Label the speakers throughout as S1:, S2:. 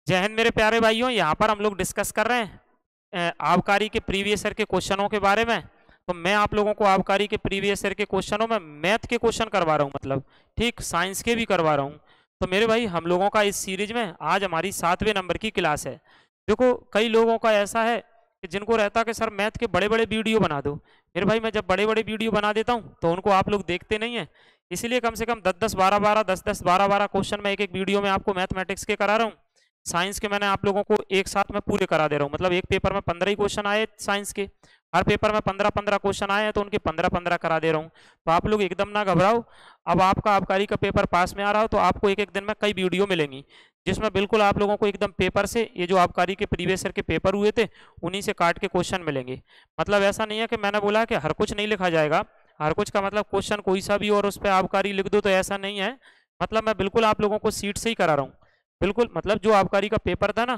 S1: जय हिंद मेरे प्यारे भाइयों, यहाँ पर हम लोग डिस्कस कर रहे हैं आबकारी के प्रीवियस ईयर के क्वेश्चनों के बारे में। तो मैं आप लोगों को आबकारी के प्रीवियस ईयर के क्वेश्चनों में मैथ के क्वेश्चन करवा रहा हूँ, मतलब ठीक साइंस के भी करवा रहा हूँ। तो मेरे भाई हम लोगों का इस सीरीज में आज हमारी 7वें नंबर की क्लास है। देखो कई लोगों का ऐसा है कि जिनको रहता है कि सर मैथ के बड़े बड़े वीडियो बना दो। मेरे भाई मैं जब बड़े बड़े वीडियो बना देता हूँ तो उनको आप लोग देखते नहीं है, इसीलिए कम से कम 10-10 12-12 क्वेश्चन में एक वीडियो में आपको मैथमेटिक्स के करा रहा हूँ। साइंस के मैंने आप लोगों को एक साथ में पूरे करा दे रहा हूँ, मतलब एक पेपर में 15 ही क्वेश्चन आए साइंस के, हर पेपर में 15-15 क्वेश्चन आए हैं तो उनके 15-15 करा दे रहा हूँ। तो आप लोग एकदम ना घबराओ। अब आपका आबकारी का पेपर पास में आ रहा हो तो आपको एक एक दिन में कई वीडियो मिलेंगी जिसमें बिल्कुल आप लोगों को एकदम पेपर से ये जो आबकारी के प्रीवियस ईयर के पेपर हुए थे उन्हीं से काट के क्वेश्चन मिलेंगे। मतलब ऐसा नहीं है कि मैंने बोला कि हर कुछ नहीं लिखा जाएगा, हर कुछ का मतलब क्वेश्चन कोई सा भी और उस पर आबकारी लिख दो, तो ऐसा नहीं है। मतलब मैं बिल्कुल आप लोगों को सीट से ही करा रहा हूँ, बिल्कुल मतलब जो आबकारी का पेपर था ना,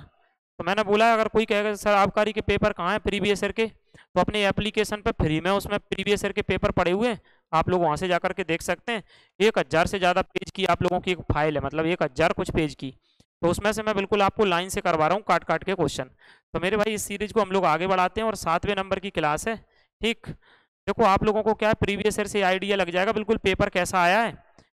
S1: तो मैंने बोला अगर कोई कहेगा सर आबकारी के पेपर कहाँ है प्रीवियस ईयर के, तो अपने एप्लीकेशन पर फ्री में उसमें प्रीवियस ईयर के पेपर पड़े हुए हैं, आप लोग वहाँ से जाकर के देख सकते हैं। 1000 से ज़्यादा पेज की आप लोगों की एक फाइल है, मतलब 1000 कुछ पेज की, तो उसमें से मैं बिल्कुल आपको लाइन से करवा रहा हूँ काट काट के क्वेश्चन। तो मेरे भाई इस सीरीज को हम लोग आगे बढ़ाते हैं और 7वें नंबर की क्लास है। ठीक, देखो आप लोगों को क्या है प्रीवियस ईयर से आइडिया लग जाएगा बिल्कुल पेपर कैसा आया है,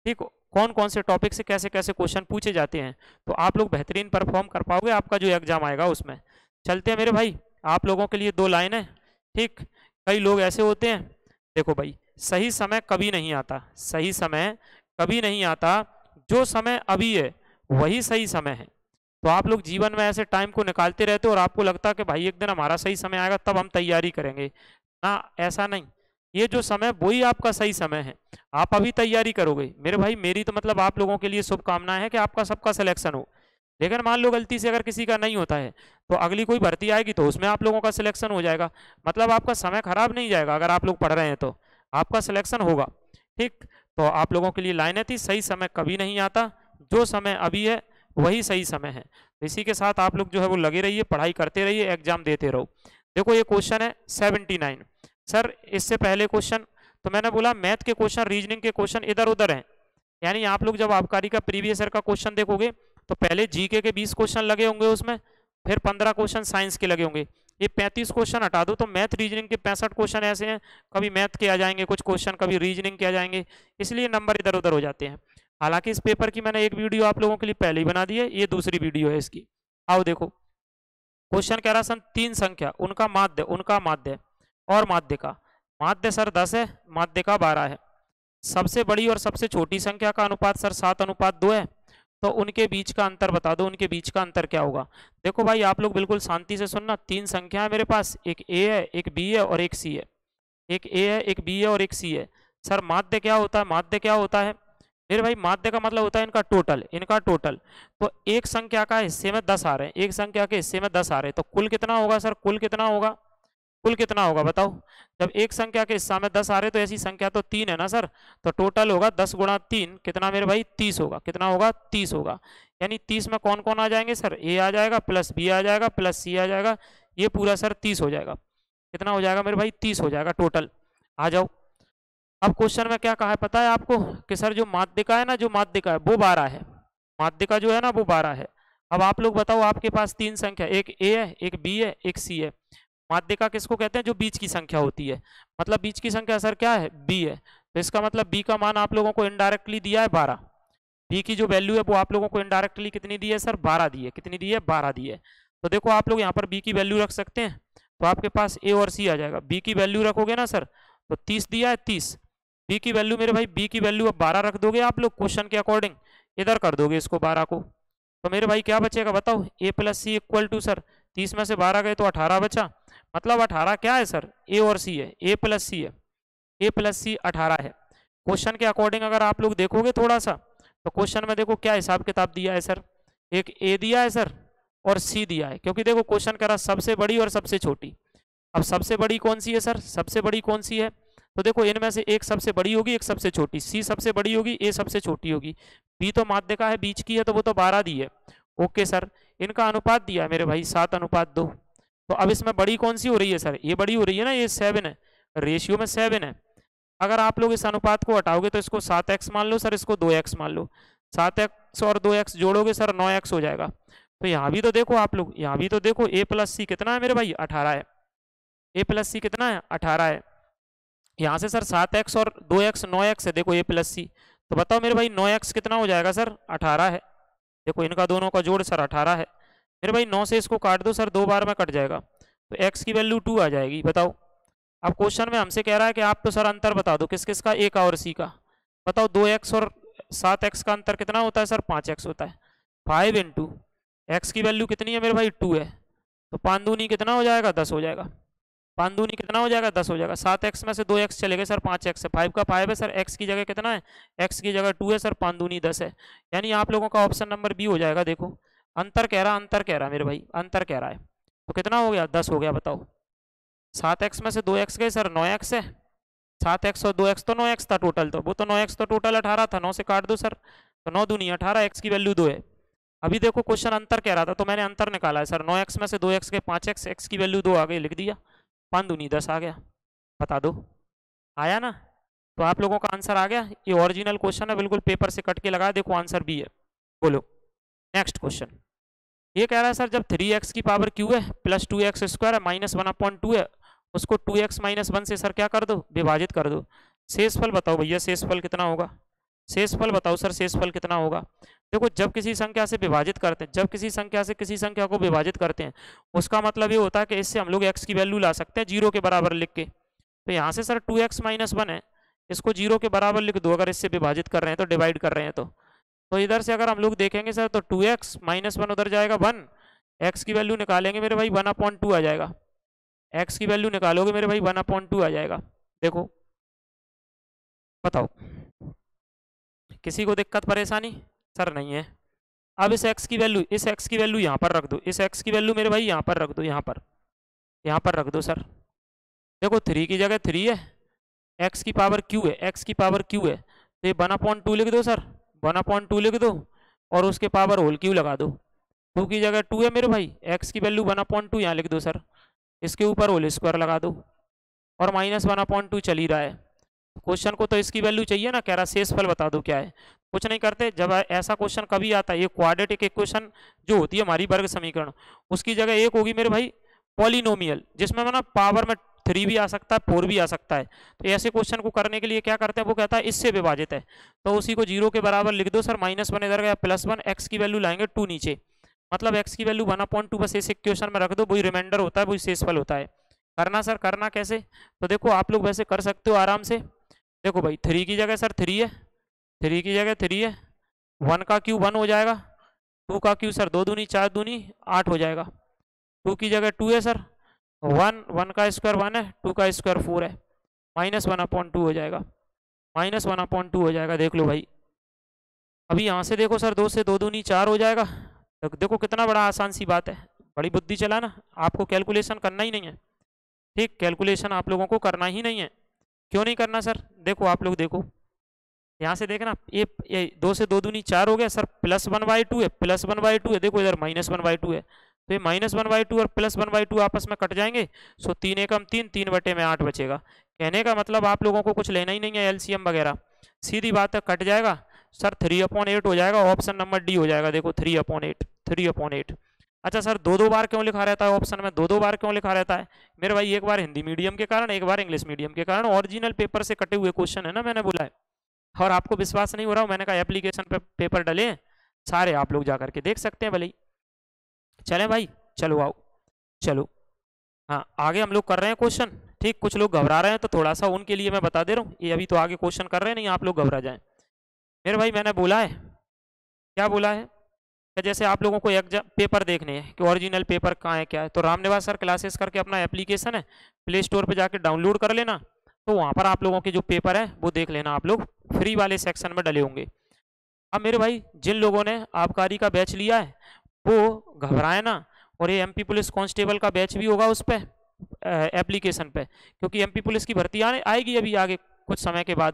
S1: ठीक, कौन कौन से टॉपिक से कैसे कैसे क्वेश्चन पूछे जाते हैं, तो आप लोग बेहतरीन परफॉर्म कर पाओगे आपका जो एग्जाम आएगा उसमें। चलते हैं मेरे भाई, आप लोगों के लिए 2 लाइन है। ठीक, कई लोग ऐसे होते हैं, देखो भाई सही समय कभी नहीं आता, सही समय कभी नहीं आता, जो समय अभी है वही सही समय है। तो आप लोग जीवन में ऐसे टाइम को निकालते रहते हो और आपको लगता है कि भाई एक दिन हमारा सही समय आएगा तब हम तैयारी करेंगे ना, ऐसा नहीं। ये जो समय वही आपका सही समय है, आप अभी तैयारी करोगे मेरे भाई, मेरी तो मतलब आप लोगों के लिए शुभकामनाएं है कि आपका सबका सिलेक्शन हो। लेकिन मान लो गलती से अगर किसी का नहीं होता है तो अगली कोई भर्ती आएगी तो उसमें आप लोगों का सिलेक्शन हो जाएगा, मतलब आपका समय खराब नहीं जाएगा। अगर आप लोग पढ़ रहे हैं तो आपका सिलेक्शन होगा। ठीक, तो आप लोगों के लिए लाइनें थी, सही समय कभी नहीं आता, जो समय अभी है वही सही समय है। तो इसी के साथ आप लोग जो है वो लगे रहिए, पढ़ाई करते रहिए, एग्जाम देते रहो। देखो ये क्वेश्चन है 79। सर इससे पहले क्वेश्चन, तो मैंने बोला मैथ के क्वेश्चन रीजनिंग के क्वेश्चन इधर उधर हैं, यानी आप लोग जब आबकारी का प्रीवियस ईयर का क्वेश्चन देखोगे तो पहले जीके के 20 क्वेश्चन लगे होंगे उसमें, फिर 15 क्वेश्चन साइंस के लगे होंगे। ये 35 क्वेश्चन हटा दो तो मैथ रीजनिंग के 65 क्वेश्चन ऐसे हैं, कभी मैथ के आ जाएंगे कुछ क्वेश्चन, कभी रीजनिंग के आ जाएंगे, इसलिए नंबर इधर उधर हो जाते हैं। हालांकि इस पेपर की मैंने एक वीडियो आप लोगों के लिए पहले ही बना दी है, ये दूसरी वीडियो है इसकी। आओ देखो क्वेश्चन कह रहा सन 3 संख्या उनका माध्य और माध्य का, माध्य सर 10 है, माध्य का 12 है। सबसे बड़ी और सबसे छोटी संख्या का अनुपात सर 7:2 है, तो उनके बीच का अंतर बता दो, उनके बीच का अंतर क्या होगा। देखो भाई आप लोग बिल्कुल शांति से सुनना, 3 संख्या है मेरे पास, एक ए है, एक बी है और एक सी है, एक ए है, एक बी है और एक सी है। सर माध्य क्या होता है, माध्य क्या होता है मेरे भाई, माध्य का मतलब होता है इनका टोटल, इनका टोटल। तो एक संख्या का हिस्से में 10 आ रहे हैं, एक संख्या के हिस्से में 10 आ रहे हैं, तो कुल कितना होगा सर, कुल कितना होगा, कुल कितना होगा बताओ। जब एक संख्या के हिस्सा में 10 आ रहे तो ऐसी संख्या तो 3 है ना सर, तो टोटल होगा 10 गुणा 3 कितना मेरे भाई 30 होगा, कितना होगा 30 होगा। यानी 30 में कौन कौन आ जाएंगे सर, ए आ जाएगा प्लस बी आ जाएगा प्लस सी आ जाएगा, ये पूरा सर 30 हो जाएगा। कितना हो जाएगा मेरे भाई 30 हो जाएगा टोटल। आ जाओ, अब क्वेश्चन में क्या कहा है पता है आपको कि सर जो माध्यिका है ना, जो माध्यिका है वो 12 है, माध्यिका जो है ना वो 12 है। अब आप लोग बताओ, आपके पास 3 संख्या, एक ए है, एक बी है, एक सी है। माध्यिका किसको कहते हैं, जो बीच की संख्या होती है, मतलब बीच की संख्या सर क्या है, बी है, तो इसका मतलब बी का मान आप लोगों को इनडायरेक्टली दिया है 12। बी की जो वैल्यू है वो आप लोगों को इनडायरेक्टली कितनी दी है सर, 12 दी है, कितनी दी है 12 दी है। तो देखो आप लोग यहाँ पर बी की वैल्यू रख सकते हैं, तो आपके पास ए और सी आ जाएगा। बी की वैल्यू रखोगे ना सर तो 30 दिया है, 30 बी की वैल्यू मेरे भाई, बी की वैल्यू अब 12 रख दोगे आप लोग क्वेश्चन के अकॉर्डिंग, इधर कर दोगे इसको 12 को, तो मेरे भाई क्या बचेगा बताओ, A plus C equal to sir 30 में से 12 गए तो 18 बचा, मतलब 18 क्या है सर, ए और सी है, ए प्लस सी है, ए प्लस सी 18 है। क्वेश्चन के अकॉर्डिंग अगर आप लोग देखोगे थोड़ा सा, तो क्वेश्चन में देखो क्या हिसाब किताब दिया है सर, एक ए दिया है सर और सी दिया है, क्योंकि देखो क्वेश्चन कह रहा सबसे बड़ी और सबसे छोटी। अब सबसे बड़ी कौन सी है सर, सबसे बड़ी कौन सी है, तो देखो इनमें से एक सबसे बड़ी होगी, एक सबसे छोटी, सी सबसे बड़ी होगी, ए सबसे छोटी होगी, बी तो माध्यिका है बीच की है तो वो तो 12 दी है। ओके सर, इनका अनुपात दिया है मेरे भाई 7:2। तो अब इसमें बड़ी कौन सी हो रही है सर, ये बड़ी हो रही है ना, ये 7 है, रेशियो में 7 है। अगर आप लोग इस अनुपात को हटाओगे तो इसको 7x मान लो सर, इसको 2x मान लो, 7x और 2x जोड़ोगे सर 9x हो जाएगा। तो यहाँ भी तो देखो आप लोग, यहाँ भी तो देखो a प्लस सी कितना है मेरे भाई, 18 है। a प्लस सी कितना है, 18 है। यहाँ से सर 7x और 2x 9x है, देखो a प्लस सी। तो बताओ मेरे भाई 9x कितना हो जाएगा सर, 18 है। देखो इनका दोनों का जोड़ सर 18 है मेरे भाई। 9 से इसको काट दो सर, 2 बार में कट जाएगा, तो x की वैल्यू 2 आ जाएगी। बताओ, अब क्वेश्चन में हमसे कह रहा है कि आप तो सर अंतर बता दो किस किस का, a का और c का। बताओ 2x और 7x का अंतर कितना होता है सर, 5x होता है। 5 इंटू एक्स की वैल्यू कितनी है मेरे भाई, 2 है, तो 5 दूनी कितना हो जाएगा, 10 हो जाएगा। 5 दूनी कितना हो जाएगा, 10 हो जाएगा। 7x में से 2x चले गए सर, 5x है। 5 का 5 है सर, x की जगह कितना है, x की जगह 2 है सर, 5 दूनी 10 है। यानी आप लोगों का ऑप्शन नंबर बी हो जाएगा। देखो अंतर कह रहा, अंतर कह रहा मेरे भाई, अंतर कह रहा है, तो कितना हो गया, 10 हो गया। बताओ 7x में से 2x गए सर, 9x है। 7x और 2x तो 9x था टोटल, तो वो तो 9x तो टोटल 18 था, 9 से काट दो सर, तो 9 दूनी 18, x की वैल्यू 2 है। अभी देखो क्वेश्चन अंतर कह रहा था, तो मैंने अंतर निकाला है सर। 9x में से 2x गए 5x, x की वैल्यू 2 आ गई, लिख दिया। 5 दूनी 10 आ गया। बता दो, आया ना? तो आप लोगों का आंसर आ गया। ये ओरिजिनल क्वेश्चन है, बिल्कुल पेपर से कट के लगा, देखो आंसर बी है। बोलो नेक्स्ट क्वेश्चन। ये कह रहा है सर जब 3x की पावर q है प्लस 2x स्क्वायर है माइनस 1/2 है, उसको 2x माइनस 1 से सर क्या कर दो, विभाजित कर दो। शेषफल बताओ भैया, शेषफल कितना होगा, शेषफल बताओ सर, शेषफल कितना होगा। देखो जब किसी संख्या से विभाजित करते हैं, जब किसी संख्या से किसी संख्या को विभाजित करते हैं, उसका मतलब ये होता है कि इससे हम लोग x की वैल्यू ला सकते हैं 0 के बराबर लिख के। तो यहाँ से सर 2x माइनस 1 है, इसको 0 के बराबर लिख दो, अगर इससे विभाजित कर रहे हैं तो, डिवाइड कर रहे हैं तो इधर से अगर हम लोग देखेंगे सर, तो 2x माइनस 1 उधर जाएगा 1, x की वैल्यू निकालेंगे मेरे भाई 1/2 आ जाएगा। x की वैल्यू निकालोगे मेरे भाई 1/2 आ जाएगा। देखो बताओ, किसी को दिक्कत परेशानी सर नहीं है। अब इस x की वैल्यू, इस x की वैल्यू यहाँ पर रख दो, इस x की वैल्यू मेरे भाई यहाँ पर रख दो, यहाँ पर रख दो सर। देखो 3 की जगह 3 है, x की पावर q है, x की पावर q है, तो ये 1/2 लिख दो सर, 1/2 लिख दो, और उसके पावर होल q लगा दो। 2 की जगह 2 है मेरे भाई, x की वैल्यू 1/2 यहाँ लिख दो सर, इसके ऊपर होल स्क्वायर लगा दो, और माइनस 1/2 चल ही रहा है। क्वेश्चन को तो इसकी वैल्यू चाहिए ना, कह रहा शेषफल बता दो क्या है। कुछ नहीं करते, जब ऐसा क्वेश्चन कभी आता है, ये क्वाड्रेटिक इक्वेशन जो होती है हमारी वर्ग समीकरण, उसकी जगह एक होगी मेरे भाई पॉलिनोमियल, जिसमें ना पावर में 3 भी आ सकता है, 4 भी आ सकता है। तो ऐसे क्वेश्चन को करने के लिए क्या करते हैं, वो कहता है इससे विभाजित है, तो उसी को 0 के बराबर लिख दो सर। -1 इधर गया, +1, x की वैल्यू लाएंगे 2 नीचे, मतलब x की वैल्यू 1/2 बस इस इक्वेशन में रख दो, वही रिमाइंडर होता है, वही शेषफल होता है। करना सर, करना कैसे, तो देखो आप लोग वैसे कर सकते हो आराम से। देखो भाई 3 की जगह सर 3 है, 3 की जगह 3 है, 1 का क्यू 1 हो जाएगा, 2 का क्यू सर 2 दूनी 4 दूनी 8 हो जाएगा। 2 की जगह 2 है सर, 1 का स्क्वायर 1 है, 2 का स्क्वायर 4 है, -1/2 हो जाएगा, -1/2 हो जाएगा। देख लो भाई, अभी यहाँ से देखो सर, 2 से 2 दूनी 4 हो जाएगा। तो देखो कितना बड़ा आसान सी बात है, बड़ी बुद्धि चलाना, आपको कैलकुलेशन करना ही नहीं है। ठीक, कैलकुलेशन आप लोगों को करना ही नहीं है। क्यों नहीं करना सर, देखो आप लोग देखो, यहाँ से देखना, ये 2 से 2 दूनी 4 हो गया सर, +1/2 है, +1/2 है, देखो इधर -1/2 है, तो ये -1/2 और +1/2 आपस में कट जाएंगे, सो 3 एकम 3, 3/8 बचेगा। कहने का मतलब आप लोगों को कुछ लेना ही नहीं है एलसीएम वगैरह, सीधी बात है, कट जाएगा सर, 3/8 हो जाएगा। ऑप्शन नंबर डी हो जाएगा। देखो 3/8, 3/8। अच्छा सर 2-2 बार क्यों लिखा रहता है ऑप्शन में, 2-2 बार क्यों लिखा रहता है मेरे भाई, एक बार हिंदी मीडियम के कारण, एक बार इंग्लिश मीडियम के कारण, ओरिजिनल पेपर से कटे हुए क्वेश्चन है ना, मैंने बोला है। और आपको विश्वास नहीं हो रहा, मैंने कहा एप्लीकेशन पे पेपर डले हैं सारे, आप लोग जा करके देख सकते हैं भले ही। चलें भाई, चलो आओ, चलो हाँ आगे हम लोग कर रहे हैं क्वेश्चन। ठीक, कुछ लोग घबरा रहे हैं, तो थोड़ा सा उनके लिए मैं बता दे रहा हूँ, ये अभी तो आगे क्वेश्चन कर रहे हैं, नहीं आप लोग घबरा जाएं मेरे भाई। मैंने बोला है, क्या बोला है, कि जैसे आप लोगों को एग्जाम पेपर देखने हैं कि ओरिजिनल पेपर कहाँ है क्या है, तो रामनिवास सर क्लासेस करके अपना एप्लीकेशन है, प्ले स्टोर पे जाके डाउनलोड कर लेना, तो वहाँ पर आप लोगों के जो पेपर है वो देख लेना, आप लोग फ्री वाले सेक्शन में डले होंगे। अब मेरे भाई जिन लोगों ने आबकारी का बैच लिया है वो घबराए ना, और ये एमपी पुलिस कांस्टेबल का बैच भी होगा उस पर एप्लीकेशन पे, क्योंकि एमपी पुलिस की भर्ती आएगी अभी आगे कुछ समय के बाद,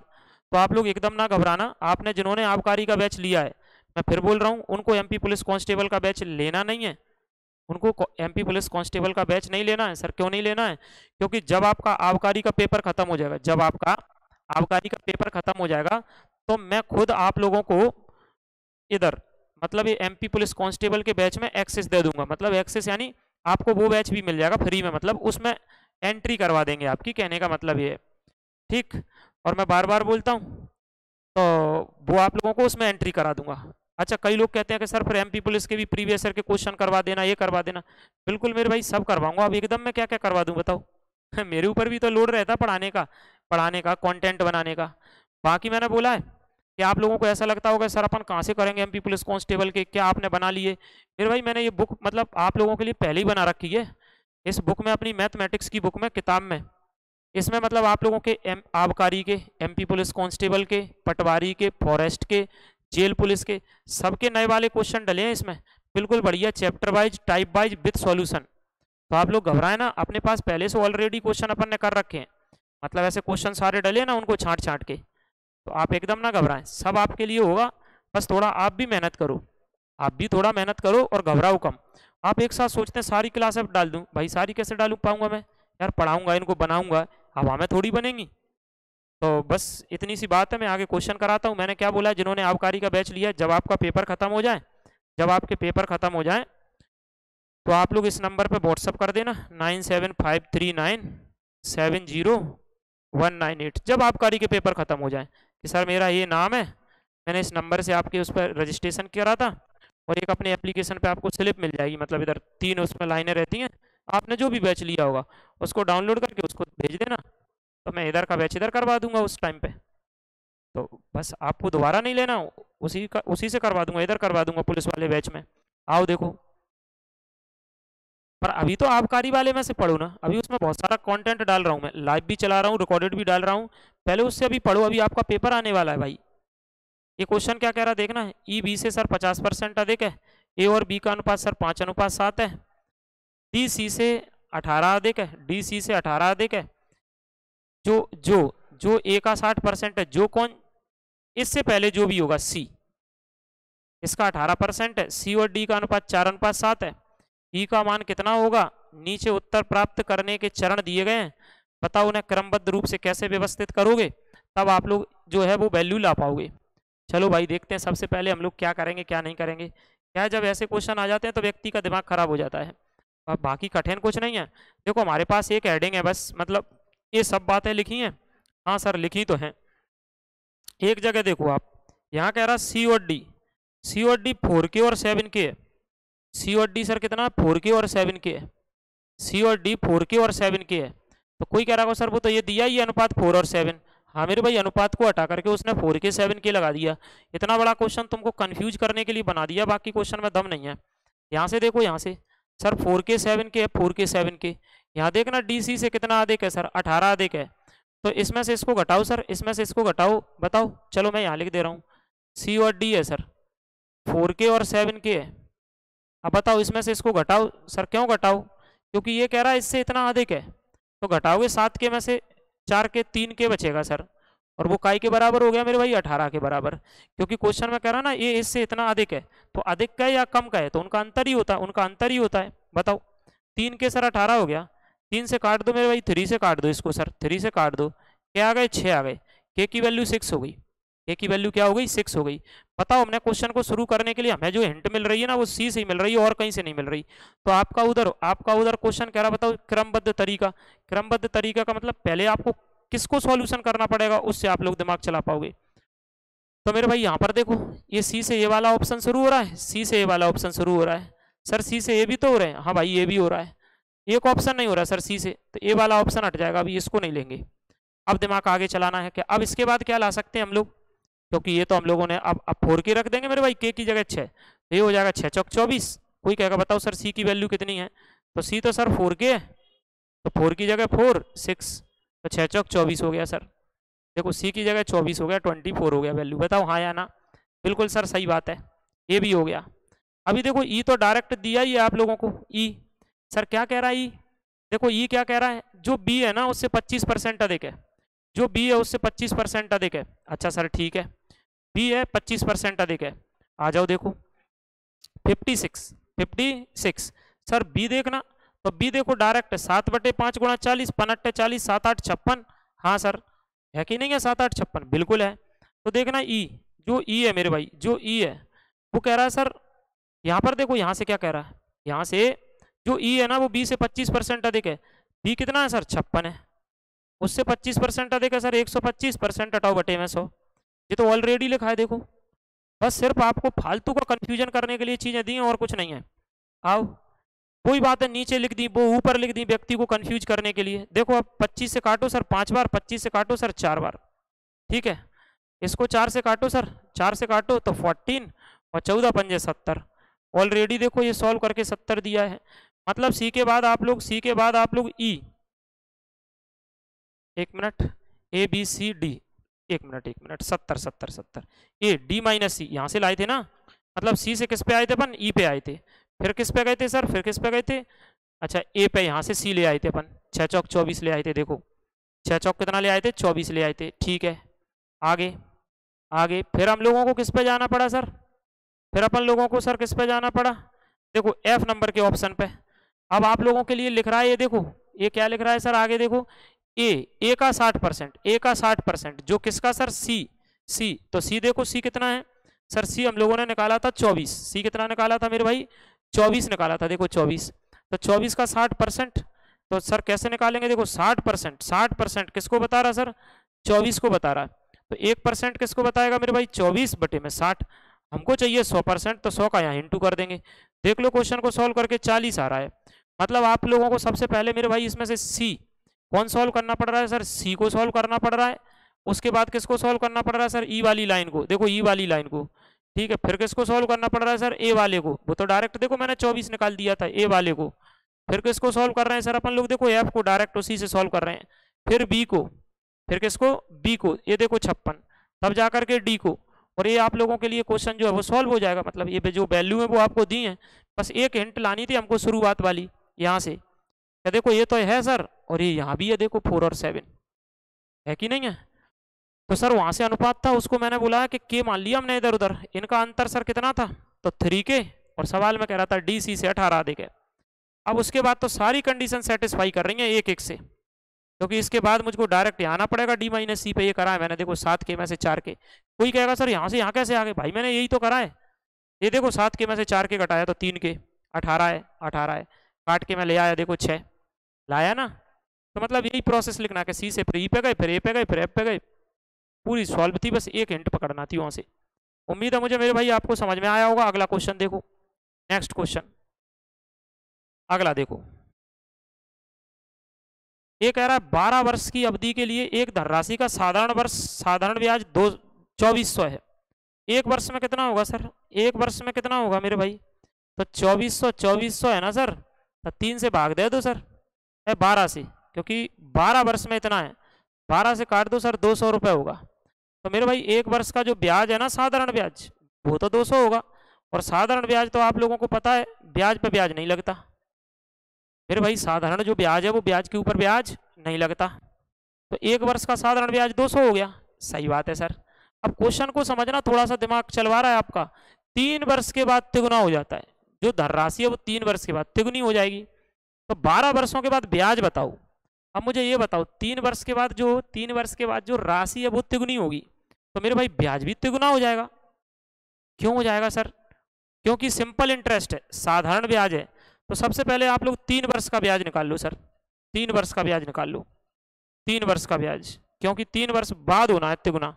S1: तो आप लोग एकदम ना घबराना। आपने जिन्होंने आबकारी का बैच लिया है, मैं फिर बोल रहा हूँ, उनको एमपी पुलिस कांस्टेबल का बैच लेना नहीं है, उनको एमपी पुलिस कांस्टेबल का बैच नहीं लेना है। सर क्यों नहीं लेना है, क्योंकि जब आपका आबकारी का पेपर खत्म हो जाएगा, जब आपका आबकारी का पेपर खत्म हो जाएगा, तो मैं खुद आप लोगों को इधर मतलब ये एमपी पुलिस कांस्टेबल के बैच में एक्सेस दे दूंगा, मतलब एक्सेस यानी आपको वो बैच भी मिल जाएगा फ्री में, मतलब उसमें एंट्री करवा देंगे आपकी, कहने का मतलब ये है। ठीक, और मैं बार बार बोलता हूँ तो वो आप लोगों को उसमें एंट्री करा दूंगा। अच्छा, कई लोग कहते हैं कि सर फिर एमपी पुलिस के भी प्रीवियस ईयर के क्वेश्चन करवा देना, ये करवा देना। बिल्कुल मेरे भाई, सब करवाऊंगा। अब एकदम मैं क्या क्या करवा दूं बताओ मेरे ऊपर भी तो लोड रहता है पढ़ाने का कंटेंट बनाने का। बाकी मैंने बोला है कि आप लोगों को ऐसा लगता होगा सर अपन कहाँ से करेंगे एमपी पुलिस कांस्टेबल के, क्या आपने बना लिए? मेरे भाई मैंने ये बुक मतलब आप लोगों के लिए पहले ही बना रखी है। इस बुक में, अपनी मैथमेटिक्स की बुक में, किताब में, इसमें मतलब आप लोगों के आबकारी के, एमपी पुलिस कांस्टेबल के, पटवारी के, फॉरेस्ट के, जेल पुलिस के, सबके नए वाले क्वेश्चन डले हैं इसमें, बिल्कुल बढ़िया, chapter wise, type wise, with solution. तो आप लोग घबराए ना, अपने पास पहले से ऑलरेडी क्वेश्चन अपन ने कर रखे हैं, मतलब ऐसे क्वेश्चन सारे डले ना उनको छांट छांट के। तो आप एकदम ना घबराएं, सब आपके लिए होगा। बस थोड़ा आप भी मेहनत करो, आप भी थोड़ा मेहनत करो और घबराओ कम। आप एक साथ सोचते हैं सारी क्लास अब डाल दूं, भाई सारी कैसे डालू पाऊंगा मैं यार, पढ़ाऊंगा इनको, बनाऊंगा, हवा में थोड़ी बनेंगी। तो बस इतनी सी बात है, मैं आगे क्वेश्चन कराता हूँ। मैंने क्या बोला है, जिन्होंने आबकारी का बैच लिया है, जब आपका पेपर खत्म हो जाए, जब आपके पेपर खत्म हो जाए तो आप लोग इस नंबर पे व्हाट्सअप कर देना 9753970198, जब आबकारी के पेपर खत्म हो जाए कि सर मेरा ये नाम है, मैंने इस नंबर से आपके उस पर रजिस्ट्रेशन करा था, और एक अपने एप्लीकेशन पे आपको स्लिप मिल जाएगी, मतलब इधर 3 उसमें लाइनें रहती हैं, आपने जो भी बैच लिया होगा उसको डाउनलोड करके उसको भेज देना, तो मैं इधर का बैच इधर करवा दूंगा उस टाइम पे। तो बस आपको दोबारा नहीं लेना, उसी से करवा दूंगा, इधर करवा दूंगा पुलिस वाले बैच में। आओ देखो, पर अभी तो आबकारी वाले में से पढ़ो ना, अभी उसमें बहुत सारा कंटेंट डाल रहा हूँ मैं, लाइव भी चला रहा हूँ, रिकॉर्डेड भी डाल रहा हूँ, पहले उससे अभी पढ़ो, अभी आपका पेपर आने वाला है भाई। ये क्वेश्चन क्या कह रहा है देखना है, ई बी से सर 50% अधिक है, ए और बी का अनुपात सर 5:7 है, डी सी से 18 अधिक है, डी सी से 18 अधिक है, जो जो जो ए का 60% है, जो कौन, इससे पहले जो भी होगा सी, इसका 18% है, सी और डी का अनुपात 4:7 है, ई का मान कितना होगा, नीचे उत्तर प्राप्त करने के चरण दिए गए हैं, बताओ उन्हें क्रमबद्ध रूप से कैसे व्यवस्थित करोगे, तब आप लोग जो है वो वैल्यू ला पाओगे। चलो भाई देखते हैं, सबसे पहले हम लोग क्या करेंगे क्या नहीं करेंगे। क्या है, जब ऐसे क्वेश्चन आ जाते हैं तो व्यक्ति का दिमाग खराब हो जाता है, अब बाकी कठिन कुछ नहीं है। देखो हमारे पास एक हेडिंग है बस, मतलब ये सब बातें लिखी हैं, हाँ सर लिखी तो हैं। एक जगह देखो आप, यहाँ कह रहा सी और डी, सी और डी 4K और 7K है, सी और डी सर कितना 4K और 7K है, सी और डी 4K और 7K है। तो कोई कह रहा होगा सर वो तो ये दिया ही अनुपात 4 और 7, हाँ मेरे भाई अनुपात को हटा करके उसने 4K 7K लगा दिया। इतना बड़ा क्वेश्चन तुमको कंफ्यूज करने के लिए बना दिया, बाकी क्वेश्चन में दम नहीं है। यहाँ से देखो, यहाँ से सर 4K 7K है, 4K 7K, यहाँ देखना DC से कितना अधिक है सर 18 अधिक है, तो इसमें से इसको घटाओ सर, इसमें से इसको घटाओ, बताओ। चलो मैं यहाँ लिख दे रहा हूँ, सी और डी है सर 4K और 7K है, अब बताओ इसमें से इसको घटाओ सर, क्यों घटाओ, क्योंकि ये कह रहा है इससे इतना अधिक है, तो घटाओगे 7K में से 4K 3K बचेगा सर, और वो काय के बराबर हो गया मेरे भाई 18 के बराबर, क्योंकि क्वेश्चन में कह रहा ना ये इससे इतना अधिक है, तो अधिक का है या कम का है, तो उनका अंतर ही होता है, उनका अंतर ही होता है। बताओ 3K सर 18 हो गया, 3 से काट दो मेरे भाई, 3 से काट दो इसको सर, 3 से काट दो, क्या आ गए 6 आ गए, K की वैल्यू 6 हो गई, K की वैल्यू क्या हो गई 6 हो गई। बताओ हमने क्वेश्चन को शुरू करने के लिए हमें जो हिंट मिल रही है ना वो सी से ही मिल रही है और कहीं से नहीं मिल रही। तो आपका उधर क्वेश्चन कह रहा बताओ क्रमबद्ध तरीका, क्रमबद्ध तरीका का मतलब पहले आपको किसको सॉल्यूशन करना पड़ेगा, उससे आप लोग दिमाग चला पाओगे। तो मेरे भाई यहाँ पर देखो, ये सी से ए वाला ऑप्शन शुरू हो रहा है, सी से ए वाला ऑप्शन शुरू हो रहा है, सर सी से ए भी तो हो रहे हैं, हाँ भाई ये भी हो रहा है, एक ऑप्शन नहीं हो रहा सर सी से, तो ए वाला ऑप्शन हट जाएगा, अभी इसको नहीं लेंगे। अब दिमाग आगे चलाना है, क्या अब इसके बाद क्या ला सकते हैं हम लोग, क्योंकि ये तो हम लोगों ने अब 4K रख देंगे मेरे भाई, K की जगह 6, तो ये हो जाएगा 6 चौक 24। कोई कहेगा बताओ सर सी की वैल्यू कितनी है, तो सी तो सर 4K है, तो 4 की जगह 4 6, तो 6 चौक 24 हो गया सर। देखो सी की जगह 24 हो गया, 24 हो गया वैल्यू, बताओ हाँ या ना। बिल्कुल सर सही बात है, ये भी हो गया। अभी देखो ई तो डायरेक्ट दिया ही है आप लोगों को, ई सर क्या कह रहा है ई, देखो ई क्या कह रहा है, जो बी है ना उससे 25% अधिक है, जो बी है उससे 25% अधिक है। अच्छा सर ठीक है, बी है 25% अधिक है, आ जाओ देखो 56 सर बी देखना, तो बी देखो डायरेक्ट 7/5 × 40 5 40 7 8 56, हाँ सर है कि नहीं है 7 8 56 बिल्कुल है। तो देखना ई, जो ई है मेरे भाई, जो ई है वो कह रहा है सर, यहाँ पर देखो यहाँ से क्या कह रहा है, यहाँ से जो ई है ना वो बी से 25% अधिक है। बी कितना है सर 56 है, उससे 25% अधिक है सर 125%, हटाओ बटे में 100। ये तो ऑलरेडी लिखा है देखो, बस सिर्फ आपको फालतू का कंफ्यूजन करने के लिए चीजें दी हैं और कुछ नहीं है। आओ कोई बात है, नीचे लिख दी वो ऊपर लिख दी व्यक्ति को कंफ्यूज करने के लिए। देखो अब 25 से काटो सर 5 बार, 25 से काटो सर 4 बार, ठीक है। इसको 4 से काटो सर, 4 से काटो तो 14 और 14 पंजे 70। ऑलरेडी देखो ये सॉल्व करके 70 दिया है। मतलब सी के बाद आप लोग ई, एक minute, a b c d, एक minute 70 70 70, a d minus c यहाँ से लाए थे ना, मतलब सी से किस पे आए थे अपन, ई पे आए थे, फिर किस पे गए थे सर, फिर किस पे गए थे, अच्छा ए पे, यहाँ से सी ले आए थे अपन, 6 चौक 24 ले आए थे। देखो 6 चौक कितना ले आए थे, 24 ले आए थे, ठीक है। आगे आगे फिर हम लोगों को किस पे जाना पड़ा सर, फिर अपन लोगों को सर किस पे जाना पड़ा, देखो एफ नंबर के ऑप्शन पे। अब आप लोगों के लिए लिख रहा है ये, देखो ये क्या लिख रहा है सर, आगे देखो ए का 60%, ए का 60%, जो किसका सर, सी तो सी देखो सी कितना है सर, सी हम लोगों ने निकाला था 24, सी कितना निकाला था मेरे भाई, 24 निकाला था, देखो 24, तो 24 का 60%, तो सर कैसे निकालेंगे, देखो 60%, 60% किसको बता रहा सर, 24 को बता रहा है, तो 1% किसको बताएगा मेरे भाई, 24 बटे में 60, हमको चाहिए 100%, तो 100 का यहाँ इंटू कर देंगे। देख लो क्वेश्चन को सॉल्व करके 40 आ रहा है। मतलब आप लोगों को सबसे पहले मेरे भाई इसमें से सी कौन सॉल्व करना पड़ रहा है सर, सी को सॉल्व करना पड़ रहा है, उसके बाद किसको सॉल्व करना पड़ रहा है सर, ई वाली लाइन को, देखो ई वाली लाइन को, ठीक है। फिर किसको सॉल्व करना पड़ रहा है सर, ए वाले को, वो तो डायरेक्ट देखो मैंने 24 निकाल दिया था, ए वाले को। फिर किसको सॉल्व कर रहे हैं सर अपन लोग, देखो एफ को डायरेक्ट उसी से सॉल्व कर रहे हैं, फिर बी को, फिर किसको, बी को, ये देखो 56, तब जाकर के डी को, और ये आप लोगों के लिए क्वेश्चन जो है वो सॉल्व हो जाएगा। मतलब ये जो वैल्यू है वो आपको दी है, बस एक हिंट लानी थी हमको शुरुआत वाली यहाँ से, क्या देखो ये तो है सर, और ये यहाँ भी है देखो 4 और 7 है कि नहीं है। तो सर वहां से अनुपात था, उसको मैंने बोला कि के मान लिया हमने इधर उधर, इनका अंतर सर कितना था, तो 3 के, और सवाल में कह रहा था डी सी से 18 अधिक है। अब उसके बाद तो सारी कंडीशन सेटिस्फाई कर रही है एक एक से, क्योंकि इसके बाद मुझको डायरेक्ट यहाँ आना पड़ेगा, डी माइनस सी पे ये करा है मैंने, देखो 7 के में से 4 के। कोई कहेगा सर यहाँ से यहाँ कैसे आ गए, भाई मैंने यही तो करा है, ये देखो 7 के में से 4 के घटाया तो 3 के, 18 है, 18 है, काट के मैं ले आया देखो 6 लाया ना। तो मतलब यही प्रोसेस लिखना कि सी से फिर ई पे गए, फिर ए पे गए, फिर एफ पे गए, पूरी सॉल्व थी, बस एक हिंट पकड़ना थी वहां से। उम्मीद है मुझे मेरे भाई आपको समझ में आया होगा। अगला क्वेश्चन देखो, नेक्स्ट क्वेश्चन अगला देखो, ये कह रहा है 12 वर्ष की अवधि के लिए एक धनराशि का साधारण ब्याज 2400 है। एक वर्ष में कितना होगा सर, एक वर्ष में कितना होगा मेरे भाई, तो 2400 है ना सर, तो 3 से भाग दे दो सर, 12 से, क्योंकि 12 वर्ष में इतना है, 12 से काट दो सर, 200 रुपये होगा। तो मेरे भाई एक वर्ष का जो ब्याज है ना, साधारण ब्याज, वो तो 200 होगा, और साधारण ब्याज तो आप लोगों को पता है ब्याज पे ब्याज नहीं लगता मेरे भाई, साधारण जो ब्याज है वो ब्याज के ऊपर ब्याज नहीं लगता। तो एक वर्ष का साधारण ब्याज 200 हो गया, सही बात है सर। अब क्वेश्चन को समझना, थोड़ा सा दिमाग चलवा रहा है आपका, 3 वर्ष के बाद तिगुना हो जाता है, जो धनराशि है वो 3 वर्ष के बाद तिगुनी हो जाएगी। तो 12 वर्षों के बाद ब्याज बताओ। अब मुझे ये बताओ 3 वर्ष के बाद जो राशि है वो तिगुनी होगी, तो मेरे भाई ब्याज भी तिगुना हो जाएगा। क्यों हो जाएगा सर, क्योंकि सिंपल इंटरेस्ट है, साधारण ब्याज है। तो सबसे पहले आप लोग 3 वर्ष का ब्याज निकाल लो सर, 3 वर्ष का ब्याज निकाल लो, 3 वर्ष का ब्याज, क्योंकि 3 वर्ष बाद होना है तिगुना,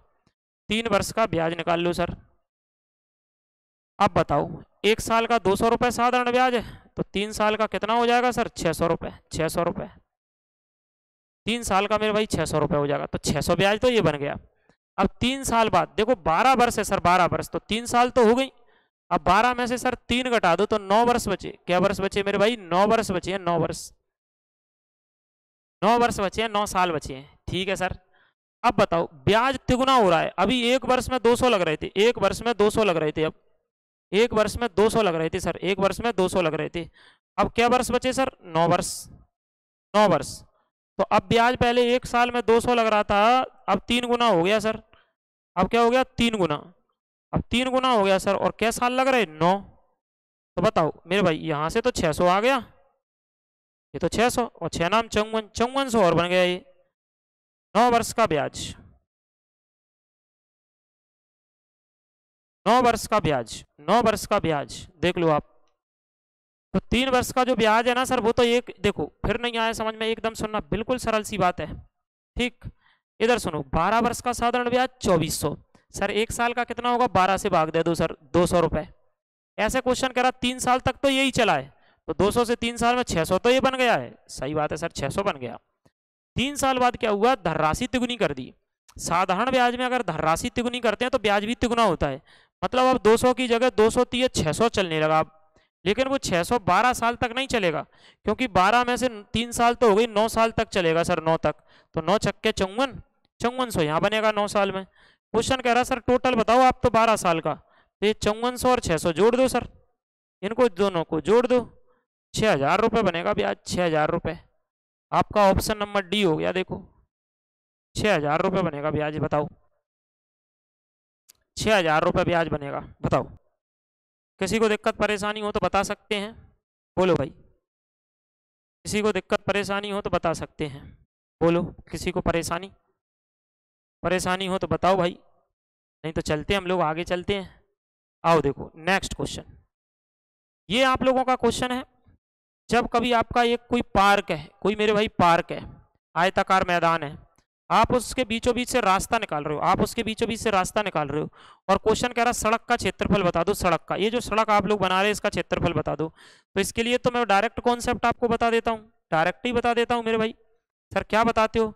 S1: 3 वर्ष का ब्याज निकाल लो सर। अब बताओ, 1 साल का 200 रुपये साधारण ब्याज है, तो 3 साल का कितना हो जाएगा सर, 600 रुपये, 600 रुपये, 3 साल का मेरे भाई 600 रुपये हो जाएगा, तो 600 ब्याज तो ये बन गया। अब 3 साल बाद देखो 12 वर्ष है सर, 12 वर्ष, तो 3 साल तो हो गई। अब 12 में से सर 3 घटा दो तो 9 वर्ष बचे। क्या वर्ष बचे मेरे भाई, 9 वर्ष बचे हैं, 9 वर्ष, 9 वर्ष बचे हैं, 9 साल बचे हैं, ठीक है सर। अब बताओ ब्याज तिगुना हो रहा है, अभी एक वर्ष में 200 लग रहे थे, एक वर्ष में 200 लग रहे थे, अब एक वर्ष में 200 लग रहे थे सर, एक वर्ष में 200 लग रहे थे। अब क्या वर्ष बचे सर, 9 वर्ष, 9 वर्ष। तो अब ब्याज पहले एक साल में 200 लग रहा था, अब 3 गुना हो गया सर, अब क्या हो गया 3 गुना, अब 3 गुना हो गया सर, और क्या साल लग रहे 9। तो बताओ मेरे भाई यहाँ से तो 600 आ गया, ये तो 600 और 6 नाम 5400 और बन गया ये 9 वर्ष का ब्याज। 9 वर्ष का ब्याज, 9 वर्ष का ब्याज देख लो आप। तो 3 वर्ष का जो ब्याज है ना सर, वो तो एक, देखो फिर नहीं आया समझ में, एकदम सुनना, बिल्कुल सरल सी बात है। ठीक, इधर सुनो, 12 वर्ष का साधारण ब्याज 2400। सर 1 साल का कितना होगा, 12 से भाग दे दो सर, 200 रुपए। ऐसे क्वेश्चन कह रहा 3 साल तक तो यही चला है, तो 200 से 3 साल में 600 तो ये बन गया है। सही बात है सर, 600 बन गया। 3 साल बाद क्या हुआ, धनराशि तिगुनी कर दी। साधारण ब्याज में अगर धनराशि तिगुनी करते हैं तो ब्याज भी तिगुना होता है। मतलब अब 200 की जगह 200 थी, 600 चलने लगा अब। लेकिन वो 600 12 साल तक नहीं चलेगा, क्योंकि 12 में से 3 साल तो हो गई, 9 साल तक चलेगा सर, 9 तक। तो 9 छक्के 54, 5400 यहाँ बनेगा 9 साल में। क्वेश्चन कह रहा सर टोटल बताओ आप, तो 12 साल का, तो ये 5400 और 600 जोड़ दो सर, इनको दोनों को जोड़ दो, 6000 रुपये बनेगा ब्याज, 6000 रुपये। आपका ऑप्शन नंबर डी हो गया। देखो 6000 रुपये बनेगा ब्याज, बताओ 6000 रुपये ब्याज बनेगा, बताओ। किसी को दिक्कत परेशानी हो तो बता सकते हैं, बोलो भाई। किसी को दिक्कत परेशानी हो तो बता सकते हैं, बोलो। किसी को परेशानी हो तो बताओ भाई, नहीं तो चलते हम लोग आगे चलते हैं। आओ देखो नेक्स्ट क्वेश्चन, ये आप लोगों का क्वेश्चन है। जब कभी आपका एक कोई पार्क है, कोई मेरे भाई पार्क है, आयताकार मैदान है, आप उसके बीचों बीच से रास्ता निकाल रहे हो, आप उसके बीचों बीच से रास्ता निकाल रहे हो, और क्वेश्चन कह रहा सड़क का क्षेत्रफल बता दो, सड़क का, ये जो सड़क आप लोग बना रहे हैं इसका क्षेत्रफल बता दो। तो इसके लिए तो मैं डायरेक्ट कॉन्सेप्ट आपको बता देता हूँ, डायरेक्ट ही बता देता हूँ मेरे भाई। सर क्या बताते हो,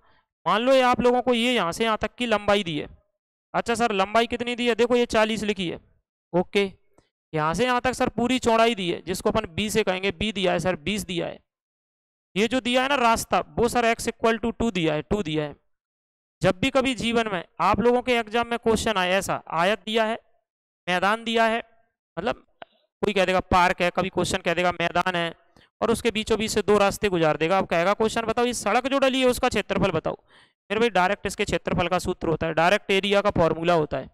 S1: मान लो ये आप लोगों को ये यहाँ से यहाँ तक की लंबाई दी है। अच्छा सर लंबाई कितनी दी है, देखो ये 40 लिखी है, ओके। यहाँ से यहाँ तक सर पूरी चौड़ाई दी है, जिसको अपन बी से कहेंगे, बी दिया है सर, 20 दिया है। ये जो दिया है ना रास्ता, वो सर x = 2 दिया है, 2 दिया है। जब भी कभी जीवन में आप लोगों के एग्जाम में क्वेश्चन आए ऐसा, आयत दिया है, मैदान दिया है, मतलब कोई कह देगा पार्क है, कभी क्वेश्चन कह देगा मैदान है, और उसके बीचों बीच से 2 रास्ते गुजार देगा, अब कहेगा क्वेश्चन बताओ इस सड़क जो डली है उसका क्षेत्रफल बताओ। फिर भाई डायरेक्ट इसके क्षेत्रफल का सूत्र होता है, डायरेक्ट एरिया का फॉर्मूला होता है।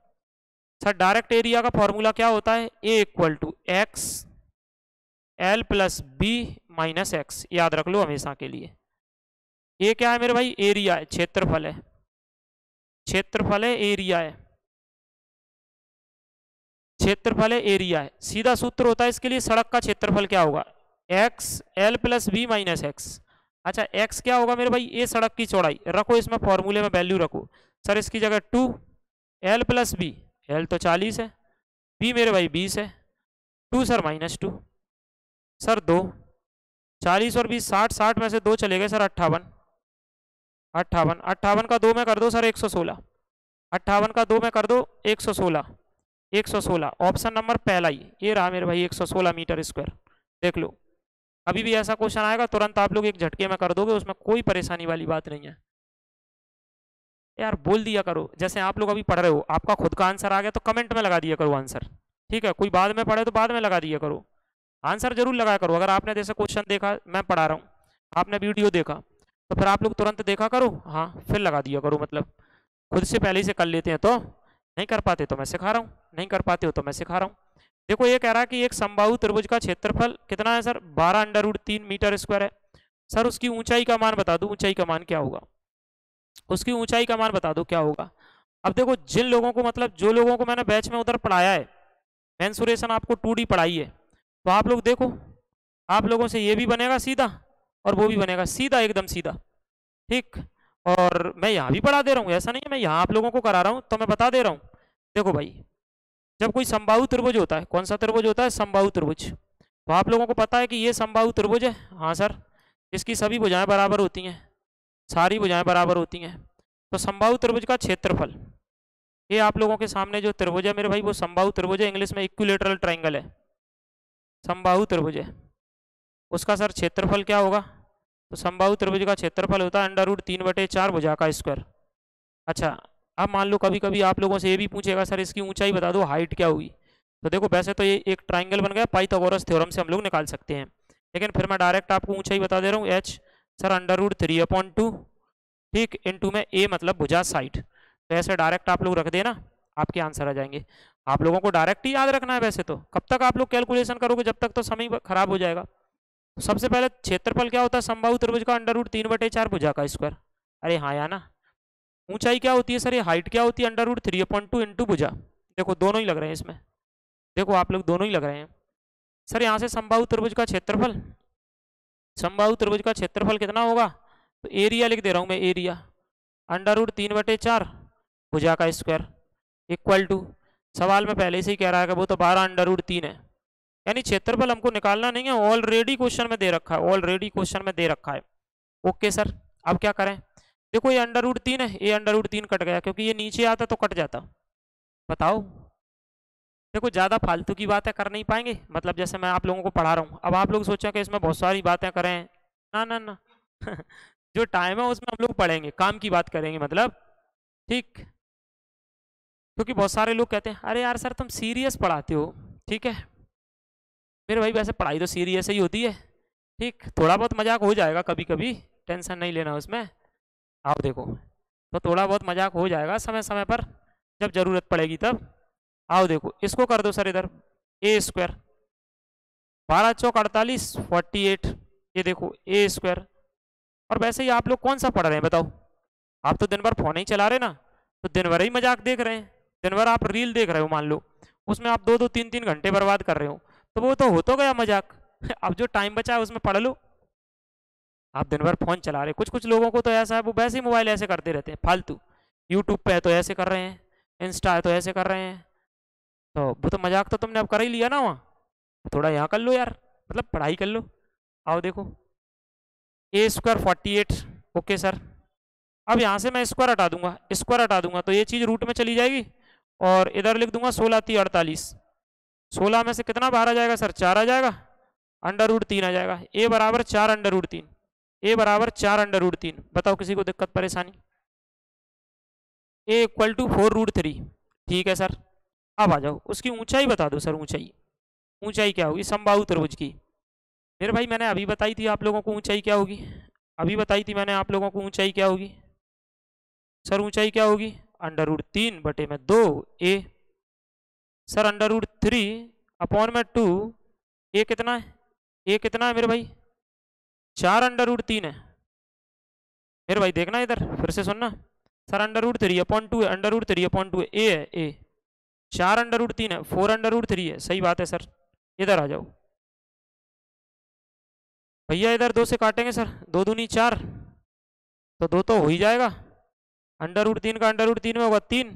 S1: सर डायरेक्ट एरिया का फॉर्मूला क्या होता है, A = x L + B - x, याद रख लो हमेशा के लिए। ये क्या है मेरे भाई, एरिया है, क्षेत्रफल है, क्षेत्रफल है, एरिया है, क्षेत्रफल है, एरिया है। सीधा सूत्र होता है इसके लिए, सड़क का क्षेत्रफल क्या होगा, x L + B - x। अच्छा x क्या होगा मेरे भाई, ये सड़क की चौड़ाई, रखो इसमें फॉर्मूले में वैल्यू रखो सर, इसकी जगह 2, L + B, L तो 40 है, B मेरे भाई 20 है, 2 सर -2 सर 2, 40 और 20 60, 60 में से 2 चले गए सर, 58, 58, 58 का 2 में कर दो सर 116, 58 का 2 में कर दो 116, 116। ऑप्शन नंबर पहला ही ये रहा मेरे भाई, 116 मीटर स्क्वायर। देख लो अभी भी ऐसा क्वेश्चन आएगा तुरंत आप लोग एक झटके में कर दोगे, उसमें कोई परेशानी वाली बात नहीं है। यार बोल दिया करो, जैसे आप लोग अभी पढ़ रहे हो, आपका खुद का आंसर आ गया तो कमेंट में लगा दिया करो आंसर, ठीक है। कोई बाद में पढ़े तो बाद में लगा दिया करो, आंसर जरूर लगाया करो। अगर आपने जैसे क्वेश्चन देखा, मैं पढ़ा रहा हूँ, आपने वीडियो देखा, तो फिर आप लोग तुरंत देखा करो, हाँ फिर लगा दिया करो। मतलब खुद से पहले ही से कर लेते हैं तो नहीं कर पाते तो मैं सिखा रहा हूँ, नहीं कर पाते हो तो मैं सिखा रहा हूँ। देखो ये कह रहा है कि एक समबाहु त्रिभुज का क्षेत्रफल कितना है सर, 12√3 मीटर स्क्वायर है। सर उसकी ऊंचाई का मान बता दो, ऊंचाई का मान क्या होगा, उसकी ऊंचाई का मान बता दो क्या होगा। अब देखो जिन लोगों को, मतलब जो लोगों को मैंने बैच में उधर पढ़ाया है, मेंसुरेशन आपको 2D पढ़ाई है, तो आप लोग देखो, आप लोगों से ये भी बनेगा सीधा और वो भी बनेगा सीधा, एकदम सीधा, ठीक। और मैं यहाँ भी पढ़ा दे रहा हूँ, ऐसा नहीं है मैं यहाँ आप लोगों को करा रहा हूँ, तो मैं बता दे रहा हूँ। देखो भाई जब कोई समबाहु त्रिभुज होता है, कौन सा त्रिभुज होता है, समबाहु त्रिभुज, तो आप लोगों को पता है कि ये समबाहु त्रिभुज है, हाँ सर, इसकी सभी भुजाएं बराबर होती हैं, सारी भुजाएं बराबर होती हैं। तो समबाहु त्रिभुज का क्षेत्रफल, ये आप लोगों के सामने जो त्रिभुज है मेरे भाई, वो समबाहु त्रिभुज है, इंग्लिश में इक्विलेटरल ट्रायंगल है, समबाहु त्रिभुज है। उसका सर क्षेत्रफल क्या होगा, तो समबाहु त्रिभुज का क्षेत्रफल होता है √3/4 भुजा का स्क्वायर। अच्छा अब मान लो कभी कभी आप लोगों से ये भी पूछेगा सर इसकी ऊंचाई बता दो, हाइट क्या होगी। तो देखो वैसे तो ये एक ट्रायंगल बन गया, पाइथागोरस थ्योरम से हम लोग निकाल सकते हैं, लेकिन फिर मैं डायरेक्ट आपको ऊंचाई बता दे रहा हूँ, h सर √3/2, ठीक, इनटू में a मतलब भुजा साइड। तो ऐसे डायरेक्ट आप लोग रख देना, आपके आंसर आ जाएंगे। आप लोगों को डायरेक्ट ही याद रखना है, वैसे तो कब तक आप लोग कैलकुलेशन करोगे, जब तक तो समय खराब हो जाएगा। तो सबसे पहले क्षेत्रफल क्या होता है समबाहु त्रिभुज का, √3/4 भुजा का स्क्वायर। अरे हाँ या ना। ऊंचाई क्या होती है सर, ये हाइट क्या होती है, √3/2 इंटू भुजा, देखो दोनों ही लग रहे हैं इसमें, देखो आप लोग दोनों ही लग रहे हैं। सर यहाँ से समबाहु त्रिभुज का क्षेत्रफल, समबाहु त्रिभुज का क्षेत्रफल कितना होगा, तो एरिया लिख दे रहा हूँ मैं, एरिया √3/4 भुजा का स्क्वायर इक्वल टू, सवाल में पहले से ही कह रहा है कि वो तो 12√3 है, यानी क्षेत्रफल हमको निकालना नहीं है, ऑलरेडी क्वेश्चन में दे रखा है, ऑलरेडी क्वेश्चन में दे रखा है। ओके सर, अब क्या करें, देखो ये √3 है, ये √3 कट गया, क्योंकि ये नीचे आता तो कट जाता। बताओ, देखो ज़्यादा फालतू की बातें कर नहीं पाएंगे, मतलब जैसे मैं आप लोगों को पढ़ा रहा हूँ, अब आप लोग सोचें कि इसमें बहुत सारी बातें करें, ना ना ना जो टाइम है उसमें हम लोग पढ़ेंगे, काम की बात करेंगे, मतलब ठीक। क्योंकि बहुत सारे लोग कहते हैं अरे यार सर तुम सीरियस पढ़ाते हो, ठीक है मेरे भाई, वैसे पढ़ाई तो सीरियस ही होती है, ठीक, थोड़ा बहुत मजाक हो जाएगा कभी कभी, टेंशन नहीं लेना उसमें। आप देखो, तो थोड़ा बहुत मजाक हो जाएगा समय समय पर, जब ज़रूरत पड़ेगी तब। आओ देखो, इसको कर दो सर इधर, a², 12 चौक 48, 48, ये देखो a²। और वैसे ही आप लोग कौन सा पढ़ रहे हैं बताओ, आप तो दिन भर फोन ही चला रहे ना, तो दिन भर ही मजाक देख रहे हैं, दिन भर आप रील देख रहे हो मान लो, उसमें आप 2-2 3-3 घंटे बर्बाद कर रहे हो, तो वो तो हो तो गया मजाक अब जो टाइम बचा है उसमें पढ़ लो। आप दिन भर फोन चला रहे, कुछ कुछ लोगों को तो ऐसा है वो वैसे ही मोबाइल ऐसे करते रहते हैं फालतू, यूट्यूब पे है तो ऐसे कर रहे हैं, इंस्टा है तो ऐसे कर रहे हैं, तो वो तो मजाक तो तुमने अब कर ही लिया ना वहाँ, थोड़ा यहाँ कर लो यार, मतलब पढ़ाई कर लो। आओ देखो, a² 48, ओके सर। अब यहाँ से मैं स्क्वायर हटा दूंगा, स्क्वायर हटा दूंगा तो ये चीज़ रूट में चली जाएगी, और इधर लिख दूंगा 16×3 = 48, 16 में से कितना बाहर आ जाएगा सर, 4 आ जाएगा, √3 आ जाएगा, a बराबर 4√3, a बराबर 4√3। बताओ किसी को दिक्कत परेशानी, a = 4√3, ठीक है सर। अब आ जाओ, उसकी ऊंचाई बता दो सर, ऊंचाई, ऊंचाई क्या होगी समबाहु त्रिभुज की, मेरे भाई मैंने अभी बताई थी आप लोगों को ऊंचाई क्या होगी, अभी बताई थी मैंने आप लोगों को ऊंचाई क्या होगी, सर ऊंचाई क्या होगी, √3/2 a, सर √3/2, a कितना है, a कितना है मेरे भाई, 4√3 है, मेरे भाई देखना इधर फिर से सुनना, सर √3/2 है, √3/2 a है, a 4√3 है, 4√3 है, सही बात है सर। इधर आ जाओ भैया, इधर 2 से काटेंगे सर, 2 दूनी 4, तो 2 तो हो ही जाएगा, √3 का √3 में होगा 3,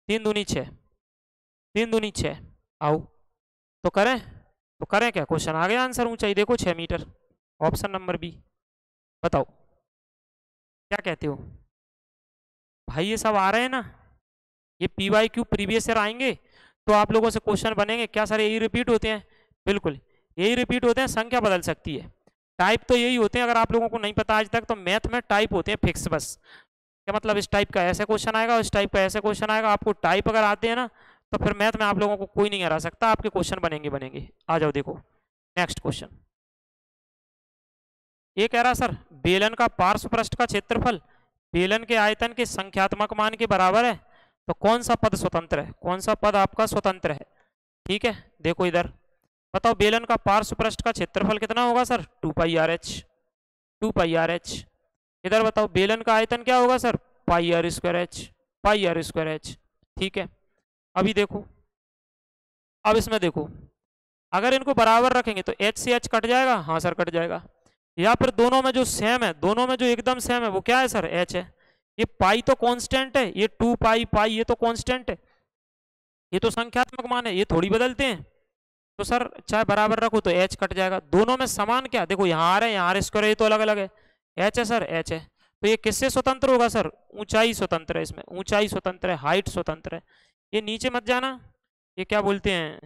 S1: 3 दूनी 6, 3 दूनी 6। आओ तो करें, तो करें क्या, क्वेश्चन आ गया आंसर, ऊंचाई देखो 6 मीटर, ऑप्शन नंबर बी। बताओ क्या कहते हो भाई, ये सब आ रहे हैं ना, ये PYQ प्रीवियस ईयर आएंगे तो आप लोगों से क्वेश्चन बनेंगे क्या सर, यही रिपीट होते हैं, बिल्कुल यही रिपीट होते हैं, संख्या बदल सकती है, टाइप तो यही होते हैं, अगर आप लोगों को नहीं पता आज तक तो मैथ में टाइप होते हैं फिक्स बस, क्या मतलब इस टाइप का ऐसे क्वेश्चन आएगा, इस टाइप का ऐसे क्वेश्चन आएगा, आपको टाइप अगर आते हैं ना तो फिर मैथ में आप लोगों को कोई नहीं हरा सकता, आपके क्वेश्चन बनेंगे बनेंगे। आ जाओ देखो नेक्स्ट क्वेश्चन, ये कह रहा सर बेलन का पार्श्व पृष्ठ का क्षेत्रफल बेलन के आयतन के संख्यात्मक मान के बराबर है, तो कौन सा पद स्वतंत्र है, कौन सा पद आपका स्वतंत्र है, ठीक है देखो इधर, बताओ बेलन का पार्श्व पृष्ठ का क्षेत्रफल कितना होगा सर, 2πRh, 2πRh। इधर बताओ बेलन का आयतन क्या होगा सर, πr²h, πr²h, ठीक है। अभी देखो, अब इसमें देखो, अगर इनको बराबर रखेंगे तो h से h कट जाएगा, हाँ सर कट जाएगा, या फिर दोनों में जो सेम है, दोनों में जो एकदम सेम है वो क्या है सर, h है, ये पाई तो कांस्टेंट है, ये 2π ये तो कांस्टेंट है, ये तो संख्यात्मक मान है, ये थोड़ी बदलते हैं, तो सर चाहे बराबर रखो तो h कट जाएगा, दोनों में समान क्या, देखो यहाँ आ रहे हैं, यहाँ r², ये तो अलग अलग है, h है सर, h है, तो ये किससे स्वतंत्र होगा सर, ऊंचाई स्वतंत्र है, इसमें ऊंचाई स्वतंत्र है, हाइट स्वतंत्र है। ये नीचे मत जाना, ये क्या बोलते हैं,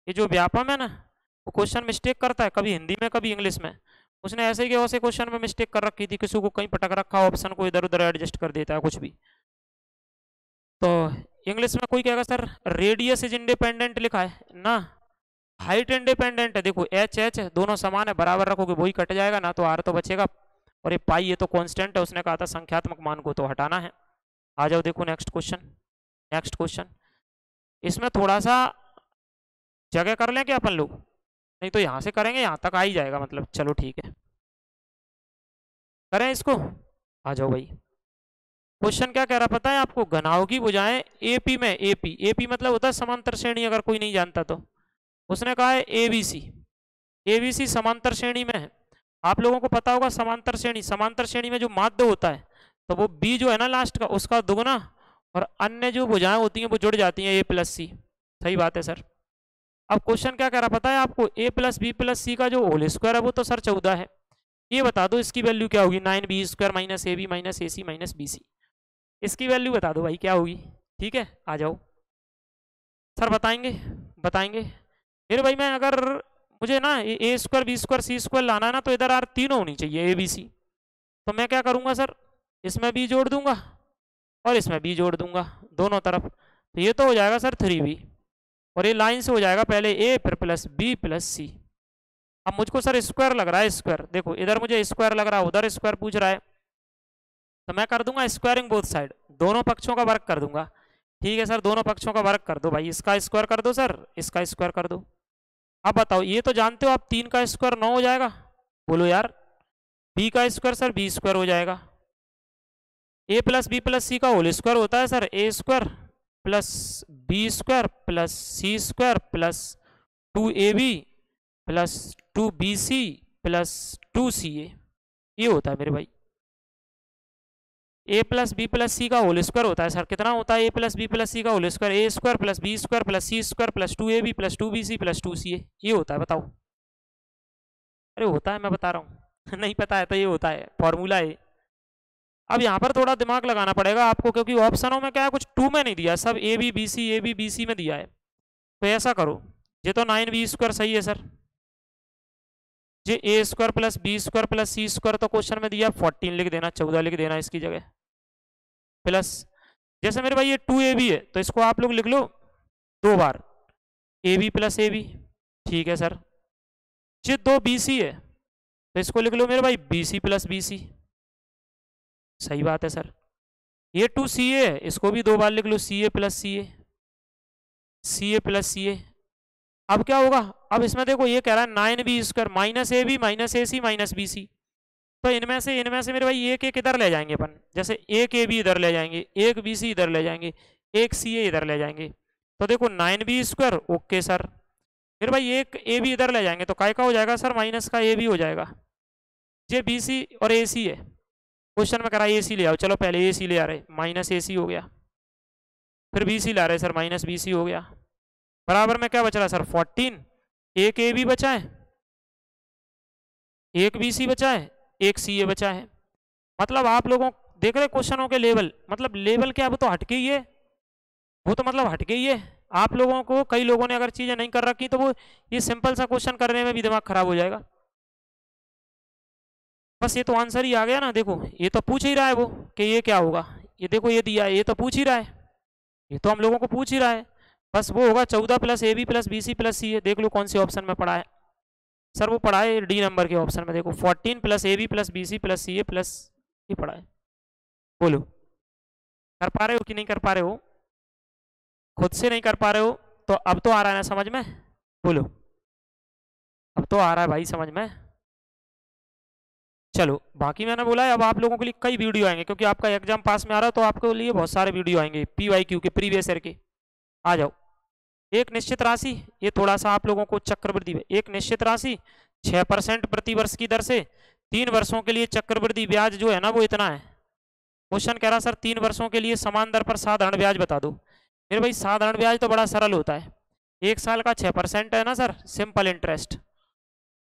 S1: ये जो व्यापम है ना, वो क्वेश्चन मिस्टेक करता है, कभी हिंदी में कभी इंग्लिश में, उसने ऐसे ही वैसे क्वेश्चन में मिस्टेक कर रखी थी, किसी को कहीं पटक रखा, ऑप्शन को इधर उधर एडजस्ट कर देता है कुछ भी। तो इंग्लिश में कोई कहेगा सर रेडियस इज इंडिपेंडेंट लिखा है ना, हाइट इंडिपेंडेंट है, देखो एच एच दोनों समान है, बराबर रखोगे वही कट जाएगा ना, तो आर तो बचेगा, और ये पाई ये तो कांस्टेंट है, उसने कहा था संख्यात्मक मान को तो हटाना है। आ जाओ देखो नेक्स्ट क्वेश्चन, नेक्स्ट क्वेश्चन, इसमें थोड़ा सा जगह कर लें क्या अपन लोग, नहीं तो यहाँ से करेंगे यहाँ तक आ ही जाएगा, मतलब चलो ठीक है करें इसको। आ जाओ भाई, क्वेश्चन क्या कह रहा पता है आपको, घनाओं की भुजाएं एपी में, एपी मतलब होता है समांतर श्रेणी, अगर कोई नहीं जानता तो। उसने कहा है एबीसी समांतर श्रेणी में है। आप लोगों को पता होगा समांतर श्रेणी में जो माध्य होता है तो वो बी जो है ना लास्ट का, उसका दुगना, और अन्य जो भुजाएं होती हैं वो जुड़ जाती हैं ए प्लस सी। सही बात है सर। अब क्वेश्चन क्या कह रहा पता है आपको, ए प्लस बी प्लस सी का जो होल स्क्वायर है वो तो सर 14 है। ये बता दो इसकी वैल्यू क्या होगी, 9b² minus a b minus a c minus b c. इसकी वैल्यू बता दो भाई क्या होगी। ठीक है आ जाओ सर, बताएंगे मेरे भाई। मैं अगर मुझे ना a² b² c² लाना है ना, तो इधर आर तीनों होनी चाहिए ए बी सी। तो मैं क्या करूंगा सर, इसमें b जोड़ दूंगा और इसमें b जोड़ दूंगा दोनों तरफ, तो ये तो हो जाएगा सर 3b, और ये लाइन से हो जाएगा पहले a फिर प्लस b प्लस सी। अब मुझको सर स्क्वायर लग रहा है, स्क्वायर देखो इधर मुझे स्क्वायर लग रहा है, उधर स्क्वायर पूछ रहा है, तो मैं कर दूंगा स्क्वायरिंग बोथ साइड, दोनों पक्षों का वर्ग कर दूंगा। ठीक है सर, दोनों पक्षों का वर्ग कर दो भाई, इसका स्क्वायर कर दो सर, इसका स्क्वायर कर दो। अब बताओ, ये तो जानते हो आप 3 का स्क्वायर 9 हो जाएगा, बोलो यार। b का स्क्वायर सर b² हो जाएगा। a plus b plus c का होल स्क्वायर होता है sir a² plus b² plus c² plus 2ab plus 2bc plus 2ca, ये होता है मेरे भाई। a plus b plus c का होल स्क्वायर होता है सर, कितना होता है a plus b plus c का whole square, a² plus b² plus c² plus 2ab plus 2bc plus 2ca, ये होता है। बताओ। अरे होता है, मैं बता रहा हूँ नहीं पता है तो ये होता है, फॉर्मूला है। अब यहाँ पर थोड़ा दिमाग लगाना पड़ेगा आपको, क्योंकि ऑप्शनों में क्या है, कुछ 2 में नहीं दिया, सब ए बी बी सी में दिया है। तो ऐसा करो, ये तो 9b² सही है सर, ये a² plus b² plus c² तो क्वेश्चन में दिया, 14 लिख देना, 14 लिख देना इसकी जगह, प्लस जैसे मेरे भाई ये 2ab है तो इसको आप लोग लिख लो 2 बार, ab प्लस ab। ठीक है सर। ये 2bc है तो इसको लिख लो मेरे भाई bc प्लस bc। सही बात है सर। ये 2ca है, इसको भी 2 बार लिख लो, ca plus ca plus ca। अब क्या होगा, अब इसमें देखो ये कह रहा है 9b² minus a b minus a c minus b c, तो इनमें से मेरे भाई एक एक इधर ले जाएंगे अपन, जैसे एक ए बी इधर ले जाएंगे, एक बी सी इधर ले जाएंगे, एक सी ए इधर ले जाएंगे। तो देखो 9b², ओके सर। फिर भाई एक ए बी इधर ले जाएंगे तो काय का हो जाएगा सर, माइनस का ए बी हो जाएगा। ये बी सी और ए सी है, क्वेश्चन में करा ए सी ले आओ, चलो पहले ए सी ले आ रहे, माइनस ए सी हो गया, फिर बी सी ला रहे सर, माइनस बी सी हो गया, बराबर में क्या बच रहा है सर 14। एक ए बी बचा है, एक बी सी बचा है, एक सी ए बचा है। मतलब आप लोगों देख रहे क्वेश्चनों के लेवल, मतलब लेवल क्या, वो तो हटके ही है, वो तो मतलब हटके ही है। आप लोगों को, कई लोगों ने अगर चीजें नहीं कर रखी तो वो ये सिंपल सा क्वेश्चन करने में भी दिमाग खराब हो जाएगा। बस ये तो आंसर ही आ गया ना, देखो ये तो पूछ ही रहा है वो कि ये क्या होगा, ये देखो ये दिया है, ये तो पूछ ही रहा है, ये तो हम लोगों को पूछ ही रहा है। बस वो होगा 14 plus A B plus B C plus C A. देख लो कौन से ऑप्शन में पड़ा है सर, वो पड़ा है डी नंबर के ऑप्शन में, देखो 14 plus A B plus B C plus C a plus ये पड़ा है। बोलो कर पा रहे हो कि नहीं कर पा रहे हो, खुद से नहीं कर पा रहे हो तो अब तो आ रहा है ना समझ में, बोलो अब तो आ रहा है भाई समझ में। चलो बाकी मैंने बोला है अब आप लोगों के लिए कई वीडियो आएंगे, क्योंकि आपका एग्जाम पास में आ रहा है तो आपके लिए बहुत सारे वीडियो आएंगे PYQ के, प्रीवियस ईयर के। आ जाओ। एक निश्चित राशि, ये थोड़ा सा आप लोगों को चक्रवृद्धि, एक निश्चित राशि 6% प्रति वर्ष की दर से 3 वर्षों के लिए चक्रवृद्धि ब्याज जो है ना वो इतना है। क्वेश्चन कह रहा सर 3 वर्षों के लिए समान दर पर साधारण ब्याज बता दो। मेरे भाई साधारण ब्याज तो बड़ा सरल होता है, 1 साल का 6% है ना सर, सिंपल इंटरेस्ट।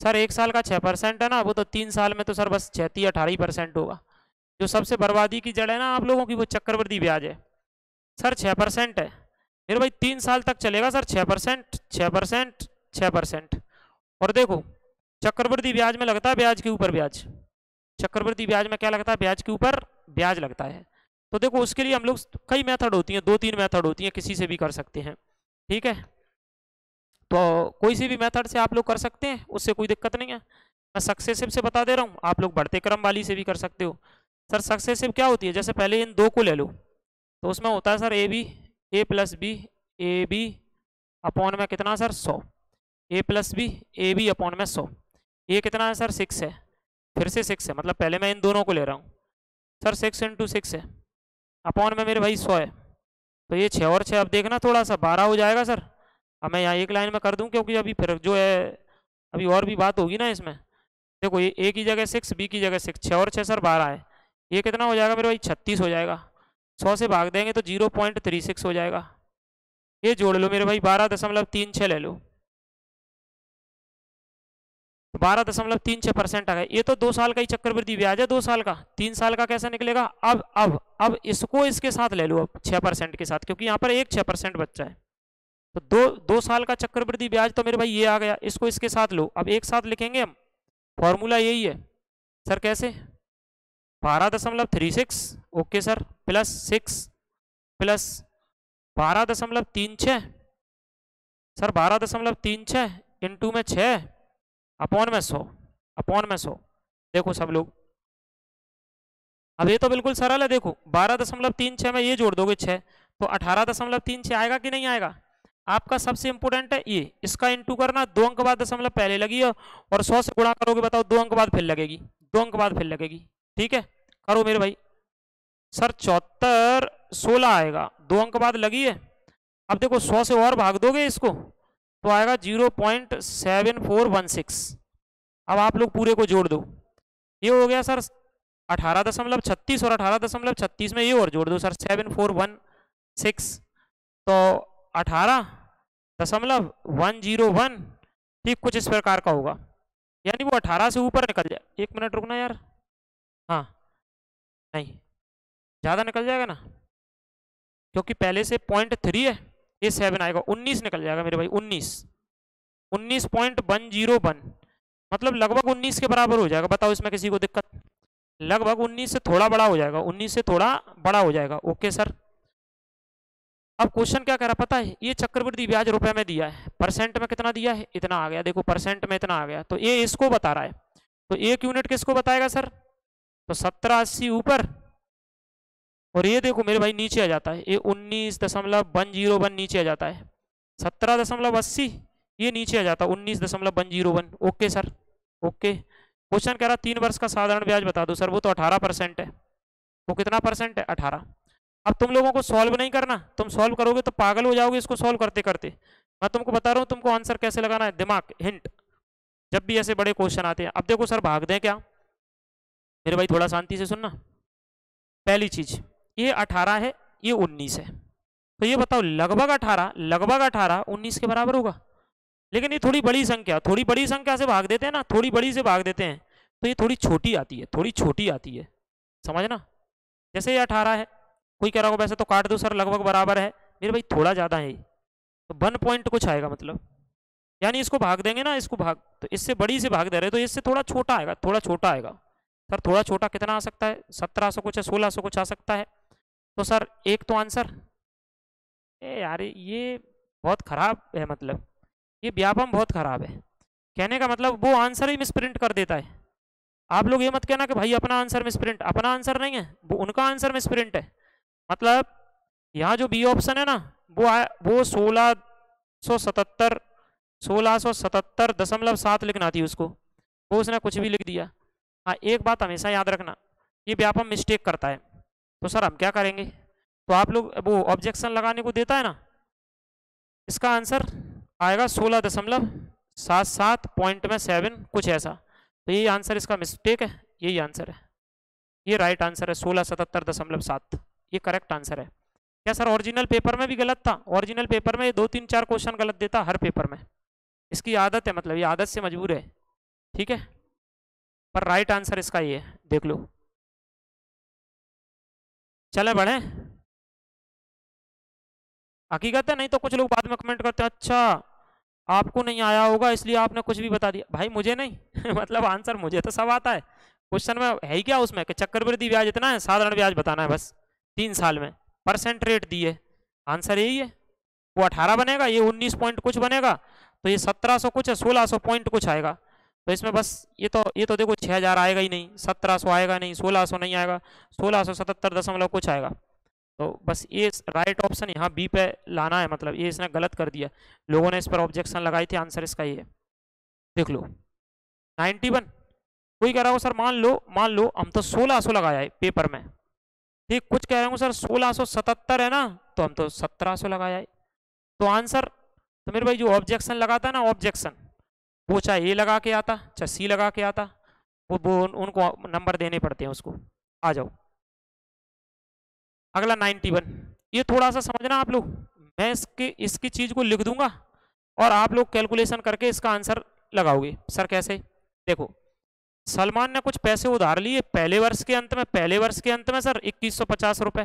S1: सर 1 साल का 6% है ना, वो तो 3 साल में तो सर बस 36-38% होगा। जो सबसे बर्बादी की जड़ है ना आप लोगों की, वो चक्रवृद्धि ब्याज है। सर 6% है मेरे भाई, 3 साल तक चलेगा सर, 6% 6% 6%। और देखो चक्रवृद्धि ब्याज में लगता है ब्याज के ऊपर ब्याज, चक्रवृद्धि ब्याज में क्या लगता है, ब्याज के ऊपर ब्याज लगता है। तो देखो उसके लिए हम लोग कई मेथड होती हैं, 2-3 मेथड होती हैं, किसी से भी कर सकते हैं। ठीक है, तो कोई सी भी मेथड से आप लोग कर सकते हैं, उससे कोई दिक्कत नहीं है। मैं सक्सेसिव से बता दे रहा हूँ, आप लोग बढ़ते क्रम वाली से भी कर सकते हो। सर सक्सेसिव क्या होती है, जैसे पहले इन 2 को ले लो, तो उसमें होता है sir a b, a plus b, a b upon में कितना sir 100, a plus b a b upon में 100, ये कितना है सर 6 है, फिर से 6 है, मतलब पहले मैं इन दोनों को ले रहा हूँ सर, 6 × 6 है, अपॉन में मेरे भाई 100 है, तो ये 6 और 6 अब देखना थोड़ा सा 12 हो जाएगा सर। अब मैं यहाँ एक लाइन में कर दूं क्योंकि अभी फिर जो है अभी और भी बात होगी ना इसमें। देखो ये ए की जगह 6, बी की जगह 6, 6 और 6 सर 12 है, ये कितना हो जाएगा मेरे भाई 36 हो जाएगा। 100 से भाग देंगे तो 0.36 हो जाएगा। ये जोड़ लो मेरे भाई 12.36 ले लो, 12.36% आ गया। ये तो 2 साल का ही चक्रवृद्धि ब्याज है, 2 साल का। 3 साल का कैसे निकलेगा? अब इसको इसके साथ ले लो, अब 6% के साथ, क्योंकि यहाँ पर एक 6% बच्चा है। तो दो साल का चक्रवृद्धि ब्याज तो मेरे भाई ये आ गया, इसको इसके साथ लो। अब एक साथ लिखेंगे हम, फॉर्मूला यही है सर। कैसे? 12.36 okay sir, plus 6 plus 12.36 sir, 12.36 into में 6 अपॉन में 100, अपॉन में 100। देखो सब लोग, अब ये तो बिल्कुल सरल है। देखो 12.36 में ये जोड़ दोगे 6 तो 18.36 आएगा कि नहीं आएगा? आपका सबसे इंपोर्टेंट है ये, इसका इंटू करना, 2 अंक बाद दशमलव पहले लगी है और 100 से गुणा करोगे, बताओ 2 अंक बाद फिर लगेगी, 2 अंक बाद फिर लगेगी। ठीक है, करो मेरे भाई। सर 74 16 आएगा, 2 अंक बाद लगी है। अब देखो 100 से और भाग दोगे इसको तो आएगा 0.7416। अब आप लोग पूरे को जोड़ दो, ये हो गया सर 18.36 और 18.36 में ये और जोड़ दो सर 7416, तो 18.101। ठीक कुछ इस प्रकार का होगा, यानी वो 18 से ऊपर निकल जाए। 1 मिनट रुकना यार, हाँ नहीं ज़्यादा निकल जाएगा ना, क्योंकि पहले से 0.3 है, ये 7 आएगा, 19 निकल जाएगा मेरे भाई। 19.101 मतलब लगभग 19 के बराबर हो जाएगा। बताओ इसमें किसी को दिक्कत? लगभग 19 से थोड़ा बड़ा हो जाएगा, 19 से थोड़ा बड़ा हो जाएगा। Okay sir. अब क्वेश्चन क्या कह रहा पता है? ये चक्रवृद्धि ब्याज रुपए में दिया है, परसेंट में कितना दिया है? इतना आ गया। देखो परसेंट में इतना आ गया, तो ये इसको बता रहा है। तो 1 यूनिट किसको बताएगा सर? तो 1780 ऊपर, और ये देखो मेरे भाई नीचे आ जाता है, ये 19.101 नीचे आ जाता है। 17.80 ये नीचे आ जाता है 19.101। Okay sir, okay. क्वेश्चन कह रहा 3 वर्ष का साधारण ब्याज बता दो सर, वो तो 18% है। वो कितना परसेंट है? 18। अब तुम लोगों को सॉल्व नहीं करना, तुम सॉल्व करोगे तो पागल हो जाओगे इसको सॉल्व करते करते। मैं तुमको बता रहा हूँ तुमको आंसर कैसे लगाना है, दिमाग हिंट, जब भी ऐसे बड़े क्वेश्चन आते हैं। अब देखो सर भाग दें क्या मेरे भाई, थोड़ा शांति से सुनना। पहली चीज ये 18 है, ये 19 है, तो ये बताओ लगभग 18 19 के बराबर होगा। लेकिन ये थोड़ी बड़ी संख्या, थोड़ी बड़ी संख्या से भाग देते हैं ना, थोड़ी बड़ी से भाग देते हैं तो ये थोड़ी छोटी आती है, थोड़ी छोटी आती है, समझना। जैसे ये 18 है, कोई कह रहा होगा वैसे तो काट दो सर लगभग बराबर है, मेरे भाई थोड़ा ज़्यादा है, तो 1 पॉइंट कुछ आएगा मतलब, यानी इसको भाग देंगे ना, इसको भाग, तो इससे बड़ी से भाग दे रहे तो इससे थोड़ा छोटा आएगा, थोड़ा छोटा आएगा। सर थोड़ा छोटा कितना आ सकता है? 1700 कुछ है, 1600 कुछ आ सकता है। तो सर एक तो आंसर, ए यार ये बहुत खराब है, मतलब ये व्यापम बहुत खराब है। कहने का मतलब वो आंसर ही मिसप्रिंट कर देता है। आप लोग ये मत कहना कि भाई अपना आंसर मिसप्रिंट, अपना आंसर नहीं है वो, उनका आंसर मिसप्रिंट है। मतलब यहाँ जो बी ऑप्शन है ना, वो 1677.7 लिखना थी उसको, वो उसने कुछ भी लिख दिया। हाँ एक बात हमेशा याद रखना, ये व्यापम मिस्टेक करता है। तो सर हम क्या करेंगे? तो आप लोग वो ऑब्जेक्शन लगाने को देता है ना, इसका आंसर आएगा 16.77 पॉइंट में 7 कुछ ऐसा। तो ये आंसर इसका मिस्टेक है, यही आंसर है, ये राइट आंसर है 1677.7, ये करेक्ट आंसर है। क्या सर ओरिजिनल पेपर में भी गलत था? ओरिजिनल पेपर में 2 3 4 क्वेश्चन गलत देता हर पेपर में, इसकी आदत है, मतलब ये आदत से मजबूर है, ठीक है। पर राइट आंसर इसका ये है, देख लो। चले बढ़े, हकीकत है। नहीं तो कुछ लोग बाद में कमेंट करते हैं अच्छा आपको नहीं आया होगा इसलिए आपने कुछ भी बता दिया। भाई मुझे नहीं मतलब आंसर मुझे तो सब आता है। क्वेश्चन में है ही क्या उसमें कि चक्रवृद्धि ब्याज इतना है, साधारण ब्याज बताना है बस 3 साल में, परसेंट रेट दी है, आंसर यही है। वो 18 बनेगा, ये 19 पॉइंट कुछ बनेगा, तो ये 1700 कुछ है, 1600 पॉइंट कुछ आएगा। तो इसमें बस ये तो देखो 6000 आएगा ही नहीं, 1700 आएगा नहीं, 1600 नहीं आएगा, 1677 दशमलव कुछ आएगा। तो बस ये राइट ऑप्शन यहाँ बी पे लाना है, मतलब ये इसने गलत कर दिया, लोगों ने इस पर ऑब्जेक्शन लगाई थी, आंसर इसका ये है, देख लो 91। कोई कह रहा हो सर मान लो हम तो 1600 लगाया है पेपर में, ठीक, कुछ कह रहे हो सर 1677 है ना, तो हम तो 1700 लगाया है। तो आंसर, तो मेरे भाई जो ऑब्जेक्शन लगाता है ना, ऑब्जेक्शन, वो चाहे ए लगा के आता चाहे सी लगा के आता, वो उनको नंबर देने पड़ते हैं उसको। आ जाओ अगला 91। ये थोड़ा सा समझना आप लोग, मैं इसकी चीज को लिख दूंगा और आप लोग कैलकुलेशन करके इसका आंसर लगाओगे। सर कैसे? देखो, सलमान ने कुछ पैसे उधार लिए पहले वर्ष के अंत में, पहले वर्ष के अंत में सर 2150 रुपए,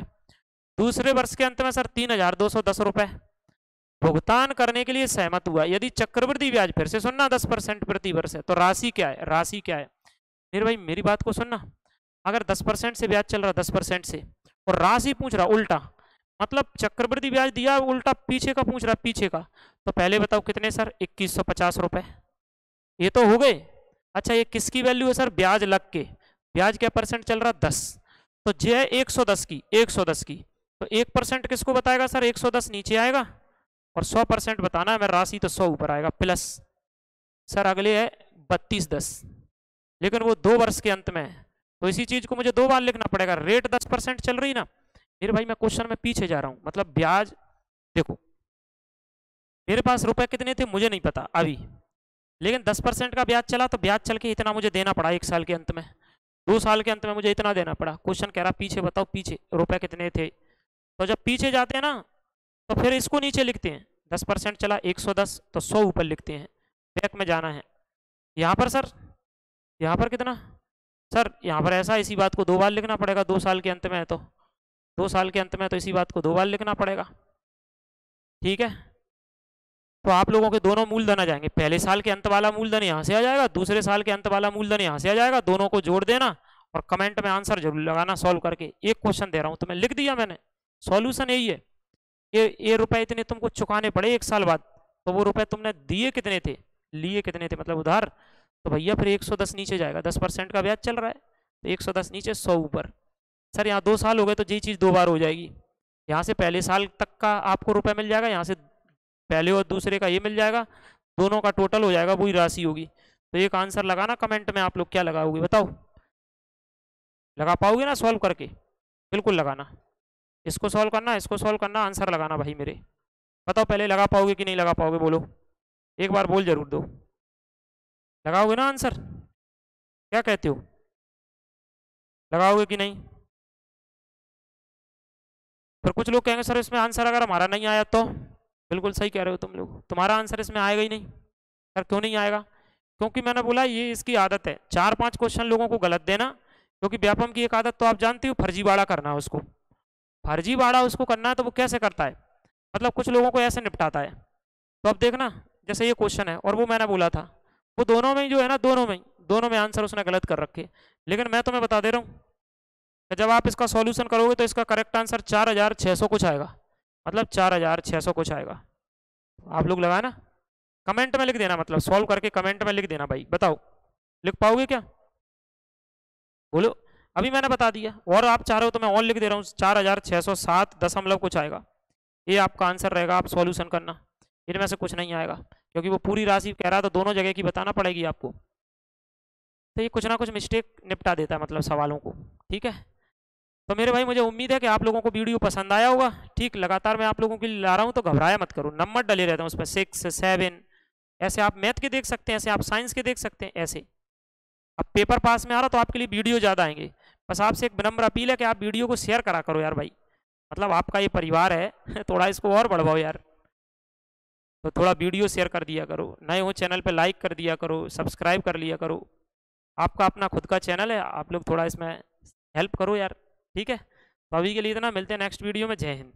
S1: दूसरे वर्ष के अंत में सर 3210 रुपए भुगतान करने के लिए सहमत हुआ। यदि चक्रवृद्धि ब्याज, फिर से सुनना, 10% प्रति वर्ष है, तो राशि क्या है? राशि क्या है मेरे भाई, मेरी बात को सुनना। अगर 10% से ब्याज चल रहा, 10% से, और राशि पूछ रहा उल्टा, मतलब चक्रवृद्धि ब्याज दिया उल्टा पीछे का पूछ रहा, पीछे का, तो पहले बताओ कितने सर? 2150 रुपए, ये तो हो गए। अच्छा, ये किसकी वैल्यू है सर? ब्याज लग के, ब्याज क्या परसेंट चल रहा? 10, तो जे है 110 की, 110 की, तो 1% किसको बताएगा सर? 110 नीचे आएगा, और 100% बताना है मैं, राशि तो 100 ऊपर आएगा प्लस। सर अगले है 3210, लेकिन वो 2 वर्ष के अंत में है, तो इसी चीज को मुझे 2 बार लिखना पड़ेगा। रेट 10% चल रही ना मेरे भाई, मैं क्वेश्चन में पीछे जा रहा हूं, मतलब ब्याज देखो, मेरे पास रुपए कितने थे मुझे नहीं पता अभी, लेकिन 10% का ब्याज चला, तो ब्याज चल के इतना मुझे देना पड़ा 1 साल के अंत में, 2 साल के अंत में मुझे इतना देना पड़ा। क्वेश्चन कह रहा पीछे बताओ, पीछे रुपए कितने थे, तो जब पीछे जाते हैं ना तो फिर इसको नीचे लिखते हैं, 10% चला 110, तो 100 ऊपर लिखते हैं, बैक में जाना है। यहाँ पर सर, यहाँ पर कितना सर? यहाँ पर ऐसा, इसी बात को 2 बार लिखना पड़ेगा, 2 साल के अंत में है तो, 2 साल के अंत में तो इसी बात को 2 बार लिखना पड़ेगा, ठीक है। तो आप लोगों के दोनों मूलधन आ जाएंगे, पहले साल के अंत वाला मूलधन यहाँ से आ जाएगा, दूसरे साल के अंत वाला मूलधन यहाँ से आ जाएगा, दोनों को जोड़ देना और कमेंट में आंसर जरूर लगाना सॉल्व करके। एक क्वेश्चन दे रहा हूँ तो मैं लिख दिया मैंने, सॉल्यूशन यही है। ये रुपए इतने तुमको चुकाने पड़े 1 साल बाद, तो वो रुपए तुमने दिए कितने थे, लिए कितने थे मतलब उधार, तो भैया फिर 110 नीचे जाएगा, 10% का ब्याज चल रहा है, तो 110 नीचे 100 ऊपर। सर यहाँ 2 साल हो गए, तो यही चीज़ 2 बार हो जाएगी। यहाँ से पहले साल तक का आपको रुपए मिल जाएगा, यहाँ से पहले और दूसरे का ये मिल जाएगा, दोनों का टोटल हो जाएगा, वही राशि होगी। तो एक आंसर लगाना कमेंट में, आप लोग क्या लगाओगे बताओ? लगा पाओगे ना सॉल्व करके? बिल्कुल लगाना, इसको सॉल्व करना, इसको सॉल्व करना, आंसर लगाना भाई मेरे। बताओ पहले लगा पाओगे कि नहीं लगा पाओगे, बोलो एक बार, बोल जरूर दो। लगाओगे ना आंसर? क्या कहते हो, लगाओगे कि नहीं? फिर कुछ लोग कहेंगे सर इसमें आंसर अगर हमारा नहीं आया तो, बिल्कुल सही कह रहे हो तुम लोग, तुम्हारा आंसर इसमें आएगा ही नहीं। सर क्यों नहीं आएगा? क्योंकि मैंने बोला ये इसकी आदत है, 4-5 क्वेश्चन लोगों को गलत देना, क्योंकि व्यापम की एक आदत तो आप जानते हो, फर्जीवाड़ा करना है उसको, फर्जीवाड़ा उसको करना है। तो वो कैसे करता है, मतलब कुछ लोगों को ऐसे निपटाता है। तो अब देखना, जैसे ये क्वेश्चन है और वो मैंने बोला था, वो दोनों में जो है ना, दोनों में आंसर उसने गलत कर रखे, लेकिन मैं तुम्हें बता दे रहा हूँ कि जब आप इसका सॉल्यूशन करोगे तो इसका करेक्ट आंसर 4600 कुछ आएगा, मतलब 4600 कुछ आएगा। आप लोग लगाए ना, कमेंट में लिख देना, मतलब सॉल्व करके कमेंट में लिख देना भाई। बताओ लिख पाओगे क्या, बोलो। अभी मैंने बता दिया, और आप चाह रहे हो तो मैं और लिख दे रहा हूँ, 4607 दशमलव कुछ आएगा, ये आपका आंसर रहेगा। आप सॉल्यूशन करना, इनमें से कुछ नहीं आएगा, क्योंकि वो पूरी राशि कह रहा था, दोनों जगह की बताना पड़ेगी आपको। तो ये कुछ ना कुछ मिस्टेक निपटा देता है मतलब सवालों को, ठीक है। तो मेरे भाई मुझे उम्मीद है कि आप लोगों को वीडियो पसंद आया होगा। ठीक, लगातार मैं आप लोगों के लिए ला रहा हूँ, तो घबराया मत करो, नंबर डले रहते हैं उस पर, 6, 7, ऐसे आप मैथ के देख सकते हैं, ऐसे आप साइंस के देख सकते हैं, ऐसे। अब पेपर पास में आ रहा तो आपके लिए वीडियो ज़्यादा आएंगे। बस आपसे एक विनम्र अपील है कि आप वीडियो को शेयर करा करो यार भाई, मतलब आपका ये परिवार है थोड़ा इसको और बढ़वाओ यार, तो थोड़ा वीडियो शेयर कर दिया करो, नए हो चैनल पे लाइक कर दिया करो, सब्सक्राइब कर लिया करो। आपका अपना खुद का चैनल है, आप लोग थोड़ा इसमें हेल्प करो यार, ठीक है। तो अभी के लिए इतना, मिलते हैं नेक्स्ट वीडियो में। जय हिंद।